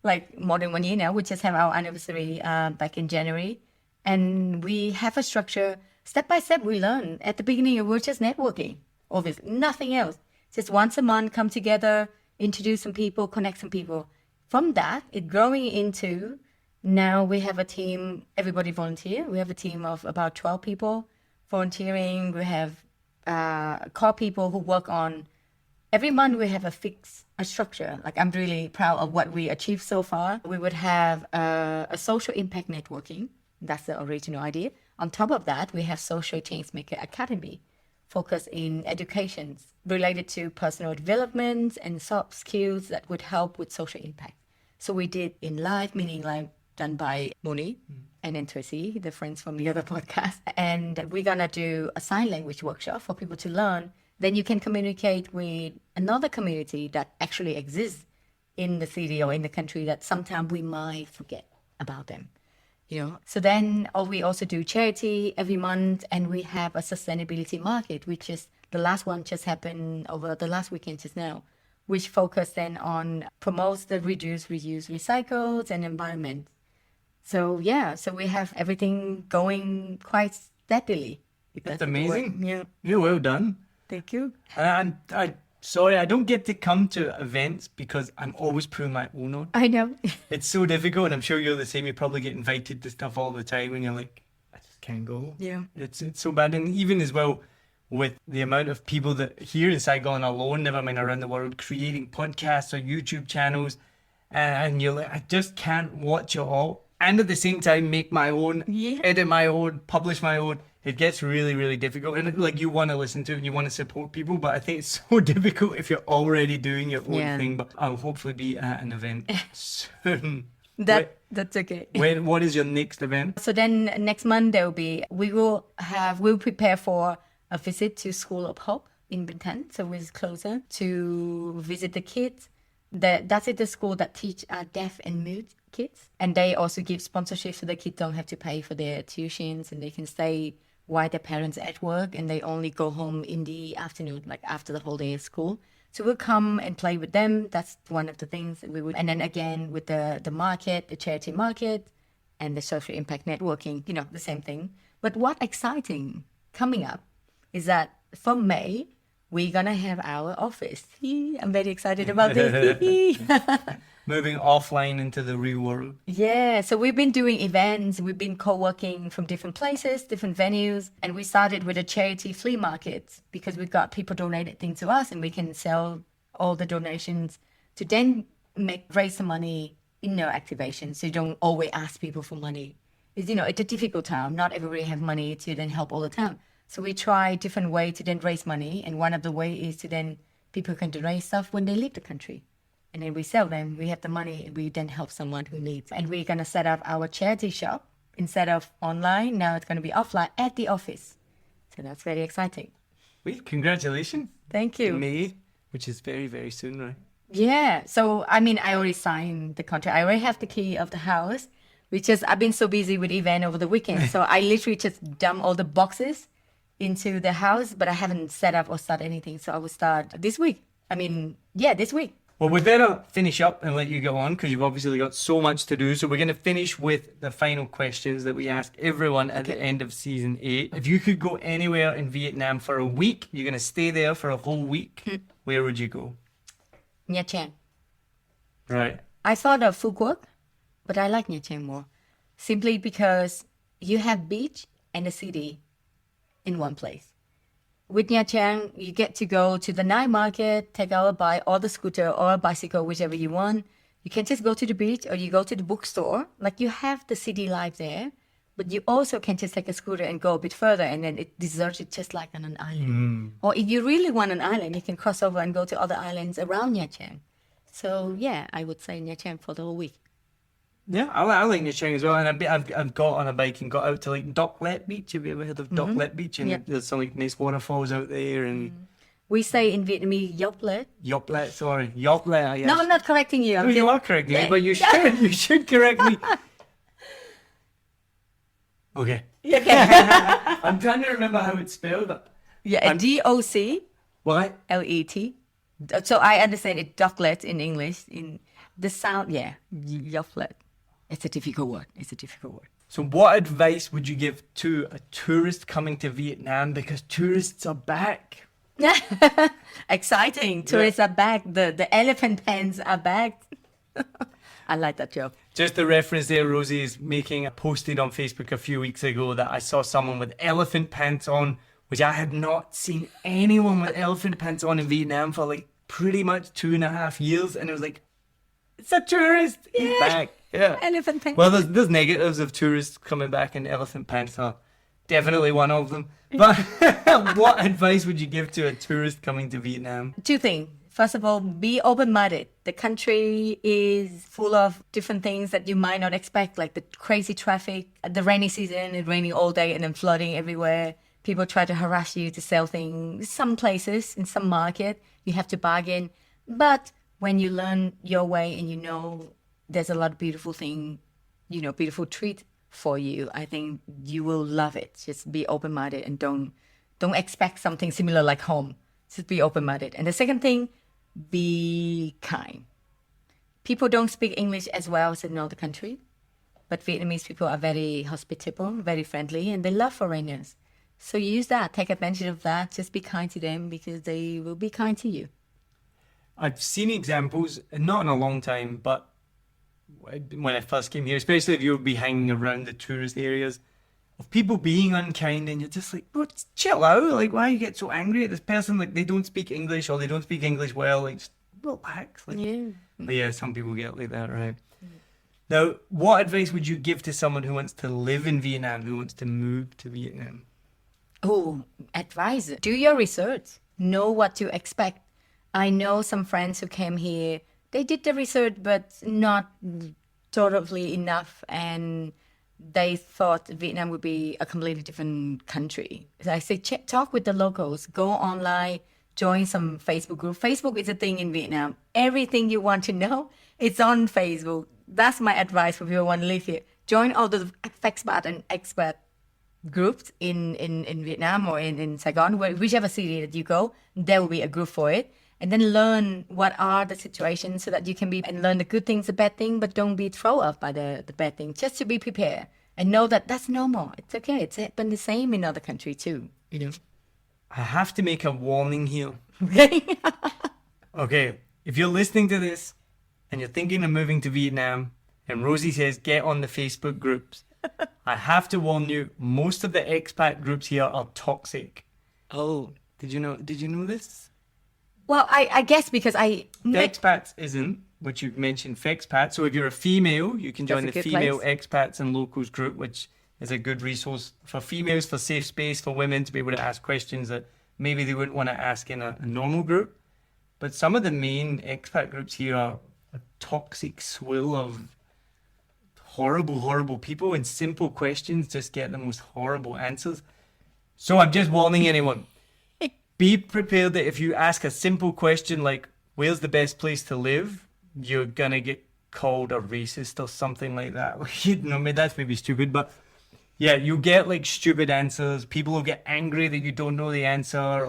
like more than 1 year now. We just have our anniversary back in January. And we have a structure. Step by step, we learn. At the beginning, we're just networking. Obviously, nothing else. Just once a month, come together, introduce some people, connect some people. From that, it's growing into, now we have a team, everybody volunteer. We have a team of about 12 people volunteering. We have core people who work on, every month we have a structure. Like, I'm really proud of what we achieved so far. We would have a social impact networking. That's the original idea. On top of that, we have Social ChangeMaker Academy, focused in education related to personal development and soft skills that would help with social impact. So we did in live, meaning live done by Moni and then Tracy, the friends from the other podcast. And we're going to do a sign language workshop for people to learn. Then you can communicate with another community that actually exists in the city or in the country that sometimes we might forget about them. So then we also do charity every month, and we have a sustainability market, which is the last one just happened over the last weekend just now, which focus then on promotes the reduce, reuse, recycles and environment. So we have everything going quite steadily. That's amazing. Yeah. You're well done. Thank you. And sorry, I don't get to come to events because I'm always putting my own on. I know. It's so difficult, and I'm sure you're the same. You probably get invited to stuff all the time, and you're like, I just can't go. Yeah. It's so bad. And even as well, with the amount of people that here in Saigon alone, never mind around the world, creating podcasts or YouTube channels, and you're like, I just can't watch it all. And at the same time, make my own, edit my own, publish my own. It gets really, really difficult. And like, you want to listen to it and you want to support people, but I think it's so difficult if you're already doing your own thing. But I'll hopefully be at an event soon. That's okay. What is your next event? So then next month we'll prepare for a visit to School of Hope in Bintan, so it's closer, to visit the kids. That's the school that teach deaf and mute kids, and they also give sponsorship so the kids don't have to pay for their tuitions, and they can stay while their parents are at work, and they only go home in the afternoon, like after the whole day of school. So we'll come and play with them. That's one of the things that we would. And then again with the market, the charity market, and the social impact networking, the same thing. But what exciting coming up is that from May, we're going to have our office. I'm very excited about this. Moving offline into the real world. Yeah, so we've been doing events. We've been co-working from different places, different venues. And we started with a charity flea market because we got people donated things to us, and we can sell all the donations to then raise some money in our activation. So you don't always ask people for money. It's a difficult time. Not everybody have money to then help all the time. So we try different ways to then raise money. And one of the ways is to then people can donate stuff when they leave the country. And then we sell them, we have the money, and we then help someone who needs. And we're going to set up our charity shop instead of online. Now it's going to be offline at the office. So that's very exciting. Wait, congratulations. Thank you. May, which is very, very soon, right? Yeah. So, I already signed the contract. I already have the key of the house, I've been so busy with event over the weekend. So I literally just dump all the boxes into the house, but I haven't set up or started anything. So I will start this week. This week. Well, we better finish up and let you go on because you've obviously got so much to do. So we're going to finish with the final questions that we ask everyone at the end of season 8. If you could go anywhere in Vietnam for a week, you're going to stay there for a whole week, where would you go? Nha Trang. Right. I thought of Phu Quoc, but I like Nha Trang more. Simply because you have beach and a city in one place. With Nha Trang, you get to go to the night market, take out a bike or the scooter or a bicycle, whichever you want. You can just go to the beach or you go to the bookstore. Like, you have the city life there, but you also can just take a scooter and go a bit further, and then it deserts it just like on an island. Or if you really want an island, you can cross over and go to other islands around Nha Trang. So yeah, I would say Nha Trang for the whole week. Yeah, I like Nha Trang as well. And I've got on a bike and got out to like Doc Let Beach. Have you ever heard of Doc Let Beach? And there's some like nice waterfalls out there. And We say in Vietnamese, Dốc Let. Dốc Let, sorry. Dốc Let, yes. No, I'm not correcting you. No, you are correcting me, but you should. You should correct me. Okay. Okay. I'm trying to remember how it's spelled. Yeah, DOC. What? LET. So I understand it, Dốc Let in English. In the sound, Dốc Let. It's a difficult word. So what advice would you give to a tourist coming to Vietnam? Because tourists are back. Exciting. Tourists are back. The elephant pens are back. I like that joke. Just the reference there, Rosie is making. I posted on Facebook a few weeks ago that I saw someone with elephant pants on, which I had not seen anyone with elephant pants on in Vietnam for like pretty much 2.5 years. And it was like, it's a tourist. He's back. Yeah. Elephant pants. Well, there's negatives of tourists coming back in elephant pants. So definitely one of them. But what advice would you give to a tourist coming to Vietnam? 2 things. First of all, be open-minded. The country is full of different things that you might not expect, like the crazy traffic, the rainy season, it's raining all day and then flooding everywhere. People try to harass you to sell things. Some places, in some market, you have to bargain. But when you learn your way and you know there's a lot of beautiful thing, beautiful treat for you, I think you will love it. Just be open-minded and don't expect something similar like home. Just be open-minded. And the second thing, be kind. People don't speak English as well as in other countries, but Vietnamese people are very hospitable, very friendly, and they love foreigners. So use that, take advantage of that. Just be kind to them because they will be kind to you. I've seen examples, not in a long time, but when I first came here, especially if you'll be hanging around the tourist areas, of people being unkind, and you're just like, bro, just chill out. Like, why you get so angry at this person? Like, they don't speak English or they don't speak English well. Like, just relax. Like, But yeah, some people get like that, right? Now, what advice would you give to someone who wants to live in Vietnam, who wants to move to Vietnam? Oh, advice. Do your research. Know what to expect. I know some friends who came here. They did the research, but not totally enough. And they thought Vietnam would be a completely different country. So I say, talk with the locals. Go online. Join some Facebook group. Facebook is a thing in Vietnam. Everything you want to know, it's on Facebook. That's my advice for people who want to live here. Join all the expat and expat groups in Vietnam or in Saigon, whichever city that you go, there will be a group for it. And then learn what are the situations so that you can and learn the good things, the bad thing, but don't be thrown off by the bad thing. Just to be prepared and know that that's normal. It's okay. It's been the same in other countries too. I have to make a warning here. Okay, if you're listening to this and you're thinking of moving to Vietnam and Rosie says get on the Facebook groups, I have to warn you, most of the expat groups here are toxic. Oh, did you know this? Well, I guess because Expats isn't, which you mentioned, Fexpat. So if you're a female, you can join the female expats and locals group, which is a good resource for females, for safe space for women to be able to ask questions that maybe they wouldn't want to ask in a normal group. But some of the main expat groups here are a toxic swill of horrible people, and simple questions just get the most horrible answers. So I'm just warning anyone. Be prepared that if you ask a simple question like, where's the best place to live? You're going to get called a racist or something like that. That's maybe stupid, but yeah, you get like stupid answers. People will get angry that you don't know the answer.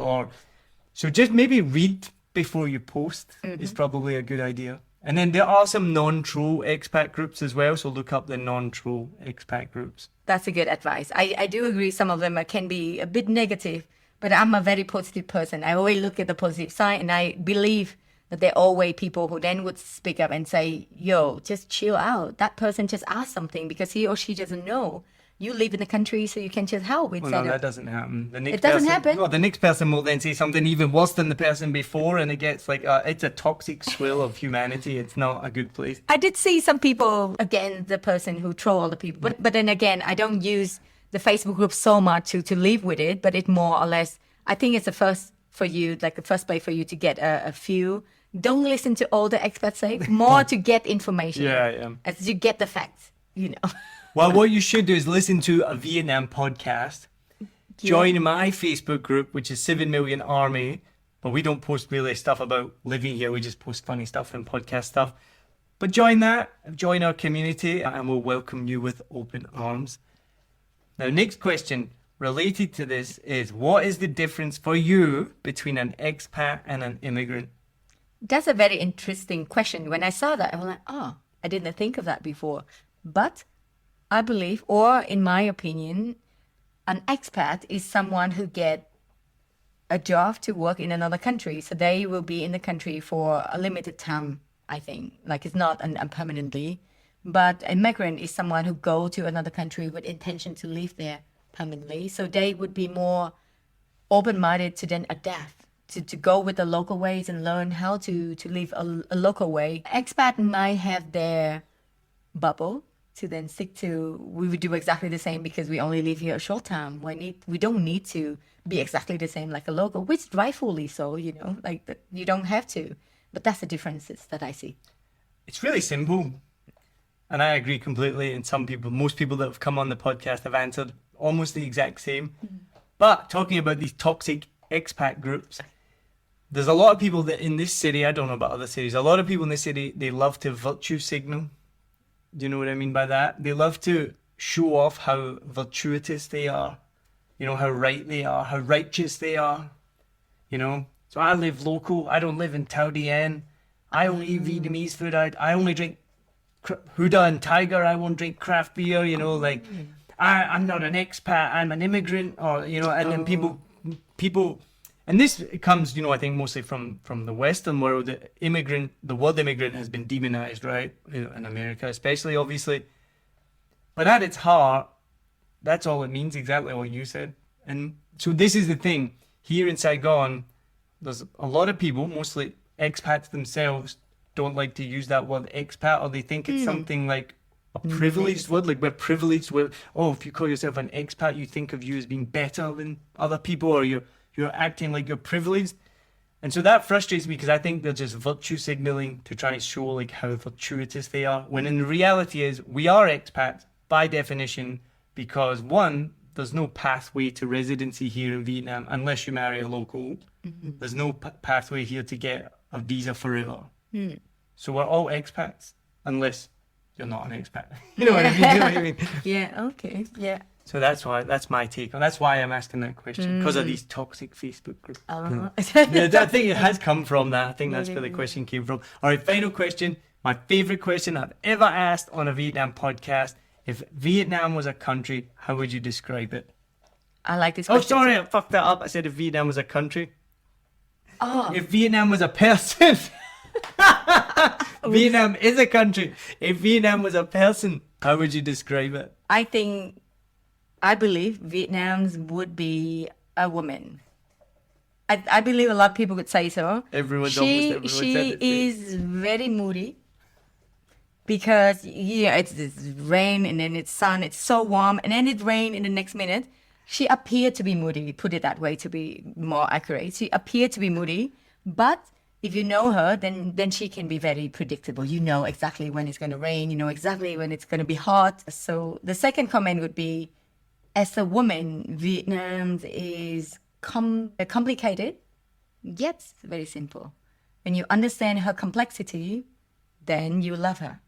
So just maybe read before you post is probably a good idea. And then there are some non-troll expat groups as well, so look up the non-troll expat groups. That's a good advice. I do agree some of them can be a bit negative, but I'm a very positive person. I always look at the positive side, and I believe that there are always people who then would speak up and say, yo, just chill out. That person just asked something because he or she doesn't know. You live in the country, so you can just help. Well, no, that doesn't happen. It doesn't happen? Well, the next person will then say something even worse than the person before, and it gets like, it's a toxic swill of humanity. It's not a good place. I did see some people, again, the person who troll all the people. But then again, I don't use the Facebook group so much to live with it, but it more or less, I think it's the first for you, like the first way for you to get a few don't listen to all the experts say, more to get information. Yeah. As you get the facts, you know. Well, what you should do is listen to a Vietnam podcast. Join my Facebook group, which is 7 Million Army. But we don't post really stuff about living here. We just post funny stuff and podcast stuff. But join that, join our community, and we'll welcome you with open arms. Now, next question related to this is, what is the difference for you between an expat and an immigrant? That's a very interesting question. When I saw that, I was like, oh, I didn't think of that before. But I believe, or in my opinion, an expat is someone who get a job to work in another country. So they will be in the country for a limited time, I think. Like it's not permanently. But an immigrant is someone who go to another country with intention to live there permanently. So they would be more open-minded to then adapt, to go with the local ways and learn how to live a local way. Expat might have their bubble to then stick to. We would do exactly the same because we only live here a short time. We don't need to be exactly the same like a local, which rightfully so, you know, like you don't have to. But that's the differences that I see. It's really simple. And I agree completely. And most people that have come on the podcast have answered almost the exact same. Mm-hmm. But talking about these toxic expat groups, there's a lot of people that in this city, I don't know about other cities, a lot of people in this city, they love to virtue signal. Do you know what I mean by that? They love to show off how virtuous they are, you know, how right they are, how righteous they are, you know. So I live local. I don't live in Tao Dien. I only eat Vietnamese food. I only drink Huda and Tiger. I won't drink craft beer, you know, like I'm not an expat. I'm an immigrant, or, you know, and then people, and this comes, you know, I think mostly from the Western world. The word immigrant has been demonized, right? You know, in America, especially, obviously. But at its heart, that's all it means, exactly what you said. And so this is the thing. Here in Saigon, there's a lot of people, mostly expats themselves, don't like to use that word expat, or they think it's something like a privileged word, like we're privileged with, if you call yourself an expat, you think of you as being better than other people, or you're acting like you're privileged. And so that frustrates me because I think they're just virtue signaling to try and show like how virtuous they are, when in reality is we are expats by definition because, one, there's no pathway to residency here in Vietnam unless you marry a local. Mm-hmm. There's no pathway here to get a visa forever. Mm. So we're all expats unless you're not an expat. You know what I mean? You know what I mean? Yeah, okay, yeah. So that's my take on. That's why I'm asking that question, because of these toxic Facebook groups. Uh-huh. Yeah, I think it has come from that. I think that's where the question came from. All right, final question. My favorite question I've ever asked on a Vietnam podcast. If Vietnam was a country, how would you describe it? I like this question. Oh, sorry, I fucked that up. I said if Vietnam was a country. Oh. If Vietnam was a person. Vietnam is a country. If Vietnam was a person, how would you describe it? I believe Vietnam would be a woman. I believe a lot of people would say so. She is very moody because it's rain and then it's sun. It's so warm and then it rain in the next minute. She appeared to be moody. Put it that way to be more accurate. She appeared to be moody, but if you know her, then she can be very predictable. You know exactly when it's going to rain. You know exactly when it's going to be hot. So the second comment would be, as a woman, Vietnam is complicated, yet very simple. When you understand her complexity, then you love her.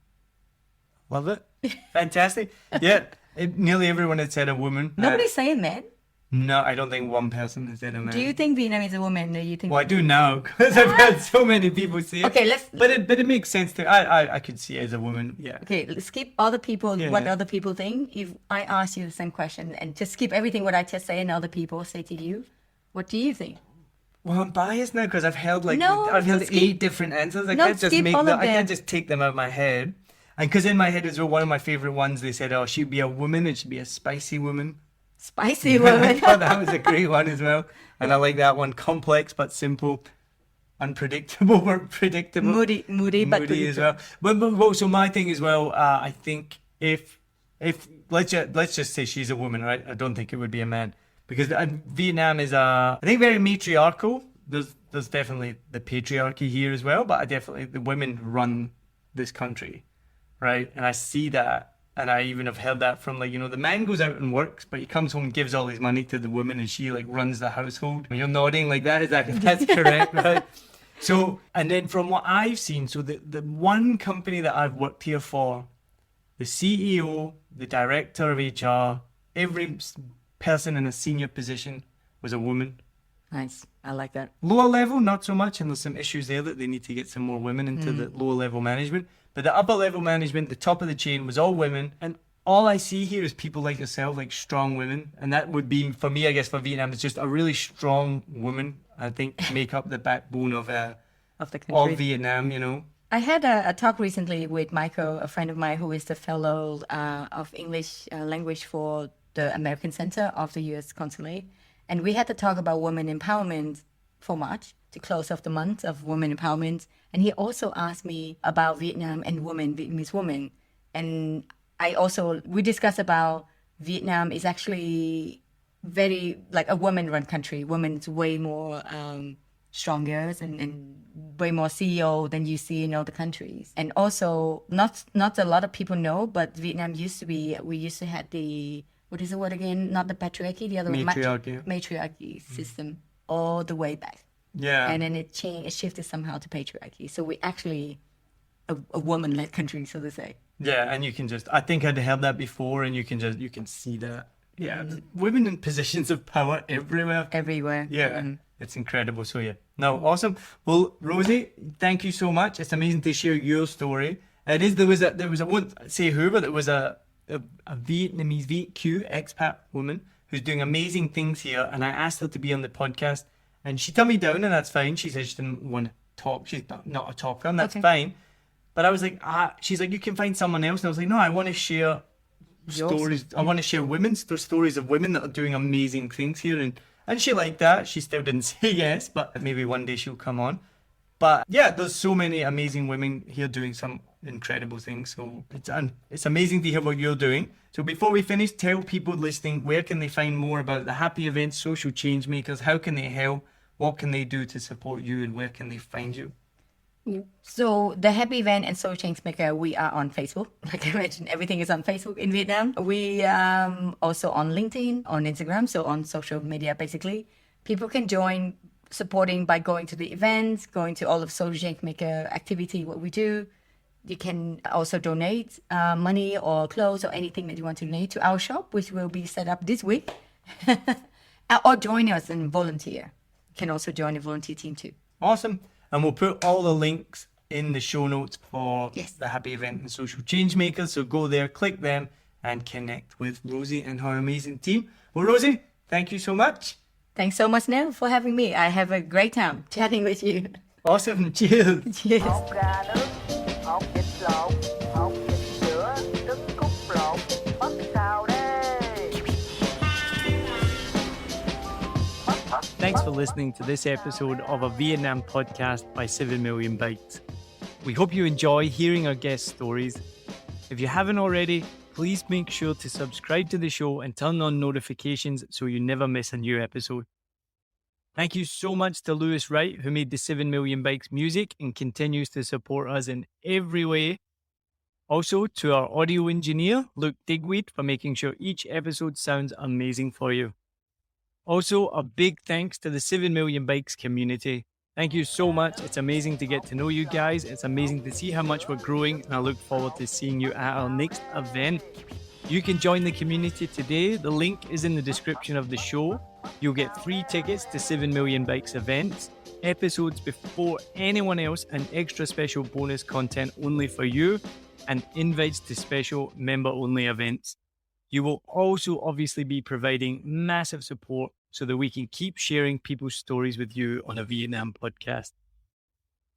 Love it. Fantastic. Yeah, nearly everyone had said a woman. Nobody's saying man. No, I don't think one person has said a man. Do you think Vietnam is a woman? Do you think? Well, I do now because I've had so many people say it. Okay, But it makes sense to. I could see it as a woman. Yeah. Okay, let's skip other people. What other people think. If I ask you the same question and just skip everything what I just say and other people say to you, what do you think? Well, I'm biased now because I've held 8 different answers. I can't just take them out of my head. And because in my head as well, one of my favorite ones, they said, "Oh, she'd be a woman. It should be a spicy woman." Spicy woman. I thought that was a great one as well. And I like that one. Complex but simple. Unpredictable but predictable. Moody but predictable. As well. But so my thing as well, I think if let's just say she's a woman, right? I don't think it would be a man. Because Vietnam is I think very matriarchal. there's definitely the patriarchy here as well, but the women run this country, right? And I see that, and I even have heard that from, like, you know, the man goes out and works, but he comes home and gives all his money to the woman, and she, like, runs the household. You're nodding like that. That's correct, right? So, and then from what I've seen, so the one company that I've worked here for, the CEO, the director of HR, every person in a senior position was a woman. Nice. I like that. Lower level, not so much, and there's some issues there that they need to get some more women into the lower level management. But the upper level management, the top of the chain, was all women. And all I see here is people like yourself, like strong women. And that would be, for me, I guess, for Vietnam, it's just a really strong woman, I think, make up the backbone of the country. all Vietnam, you know. I had a talk recently with Michael, a friend of mine who is the fellow of English language for the American Center of the U.S. Consulate. And we had to talk about women empowerment for March, to close off the month of women empowerment. And he also asked me about Vietnam and women, Vietnamese women. And we discussed about Vietnam is actually very, like, a woman-run country. Women's way more stronger and way more CEO than you see in other countries. And also, not a lot of people know, but Vietnam we used to have the, what is the word again? Not the patriarchy, the other one. Matriarchy system all the way back. Yeah. And then it shifted somehow to patriarchy. So we actually a woman-led country, so to say. Yeah, and you can just, I think I'd heard that before, and you can see that. Yeah, women in positions of power everywhere. Everywhere. Yeah, it's incredible. So yeah, no, awesome. Well, Rosie, thank you so much. It's amazing to share your story. There was a I won't say who, but it was a Vietnamese VQ expat woman who's doing amazing things here, and I asked her to be on the podcast, and she turned me down, and that's fine. She said she didn't want to talk. She's not a talker, and that's fine. But I was like, she's like, you can find someone else. And I was like, no, I want to share stories. I want to share there's stories of women that are doing amazing things here. And she liked that. She still didn't say yes, but maybe one day she'll come on. But yeah, there's so many amazing women here doing some incredible things. So it's amazing to hear what you're doing. So before we finish, tell people listening, where can they find more about the Happievent, social changemakers? How can they help? What can they do to support you, and where can they find you? So the Happievent and Social ChangeMakers, we are on Facebook. Like I mentioned, everything is on Facebook in Vietnam. We also on LinkedIn, on Instagram, so on social media basically. People can join supporting by going to the events, going to all of Social ChangeMaker activity, what we do. You can also donate money or clothes or anything that you want to donate to our shop, which will be set up this week. Or join us and volunteer. You can also join the volunteer team too. Awesome. And we'll put all the links in the show notes for the Happievent and Social Changemakers. So go there, click them, and connect with Rosie and her amazing team. Well, Rosie, thank you so much. Thanks so much, Niall, for having me. I have a great time chatting with you. Awesome. Cheers. Cheers. Thanks for listening to this episode of a Vietnam podcast by 7 Million Bikes. We hope you enjoy hearing our guest stories. If you haven't already, please make sure to subscribe to the show and turn on notifications so you never miss a new episode. Thank you so much to Lewis Wright, who made the 7 Million Bikes music and continues to support us in every way. Also to our audio engineer, Luke Digweed, for making sure each episode sounds amazing for you. Also, a big thanks to the 7 Million Bikes community. Thank you so much. It's amazing to get to know you guys. It's amazing to see how much we're growing, and I look forward to seeing you at our next event. You can join the community today. The link is in the description of the show. You'll get free tickets to 7 Million Bikes events, episodes before anyone else, and extra special bonus content only for you, and invites to special member-only events. You will also obviously be providing massive support so that we can keep sharing people's stories with you on a Vietnam podcast.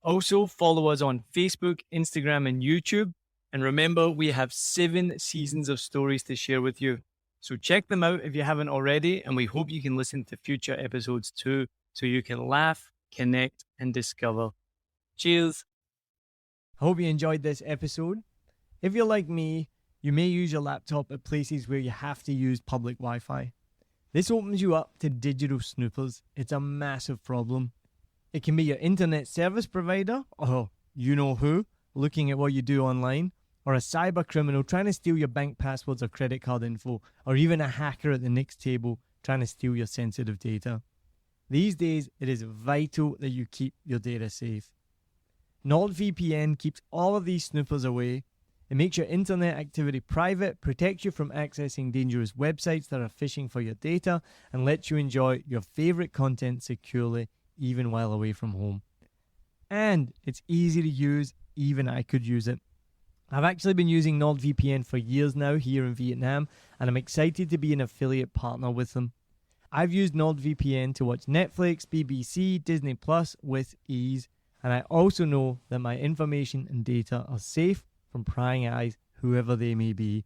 Also, follow us on Facebook, Instagram, and YouTube. And remember, we have 7 seasons of stories to share with you. So check them out if you haven't already, and we hope you can listen to future episodes too, so you can laugh, connect, and discover. Cheers! I hope you enjoyed this episode. If you're like me, you may use your laptop at places where you have to use public Wi-Fi. This opens you up to digital snoopers. It's a massive problem. It can be your internet service provider, or you know who, looking at what you do online, or a cyber criminal trying to steal your bank passwords or credit card info, or even a hacker at the next table trying to steal your sensitive data. These days, it is vital that you keep your data safe. NordVPN keeps all of these snoopers away. It makes your internet activity private, protects you from accessing dangerous websites that are phishing for your data, and lets you enjoy your favorite content securely, even while away from home. And it's easy to use, even I could use it. I've actually been using NordVPN for years now here in Vietnam, and I'm excited to be an affiliate partner with them. I've used NordVPN to watch Netflix, BBC, Disney Plus with ease, and I also know that my information and data are safe from prying eyes, whoever they may be.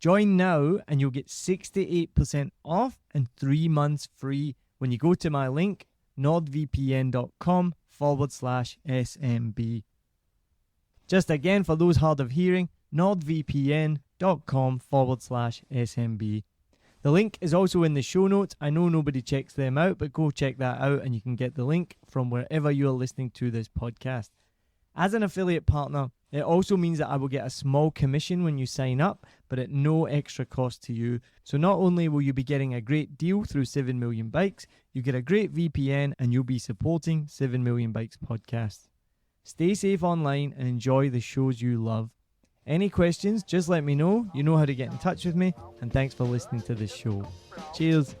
Join now and you'll get 68% off and 3 months free when you go to my link, nordvpn.com/SMB. Just again, for those hard of hearing, nordvpn.com/SMB. The link is also in the show notes. I know nobody checks them out, but go check that out and you can get the link from wherever you're listening to this podcast. As an affiliate partner, it also means that I will get a small commission when you sign up, but at no extra cost to you. So not only will you be getting a great deal through 7 Million Bikes, you get a great VPN and you'll be supporting 7 Million Bikes podcast. Stay safe online and enjoy the shows you love. Any questions, just let me know. You know how to get in touch with me. And thanks for listening to this show. Cheers.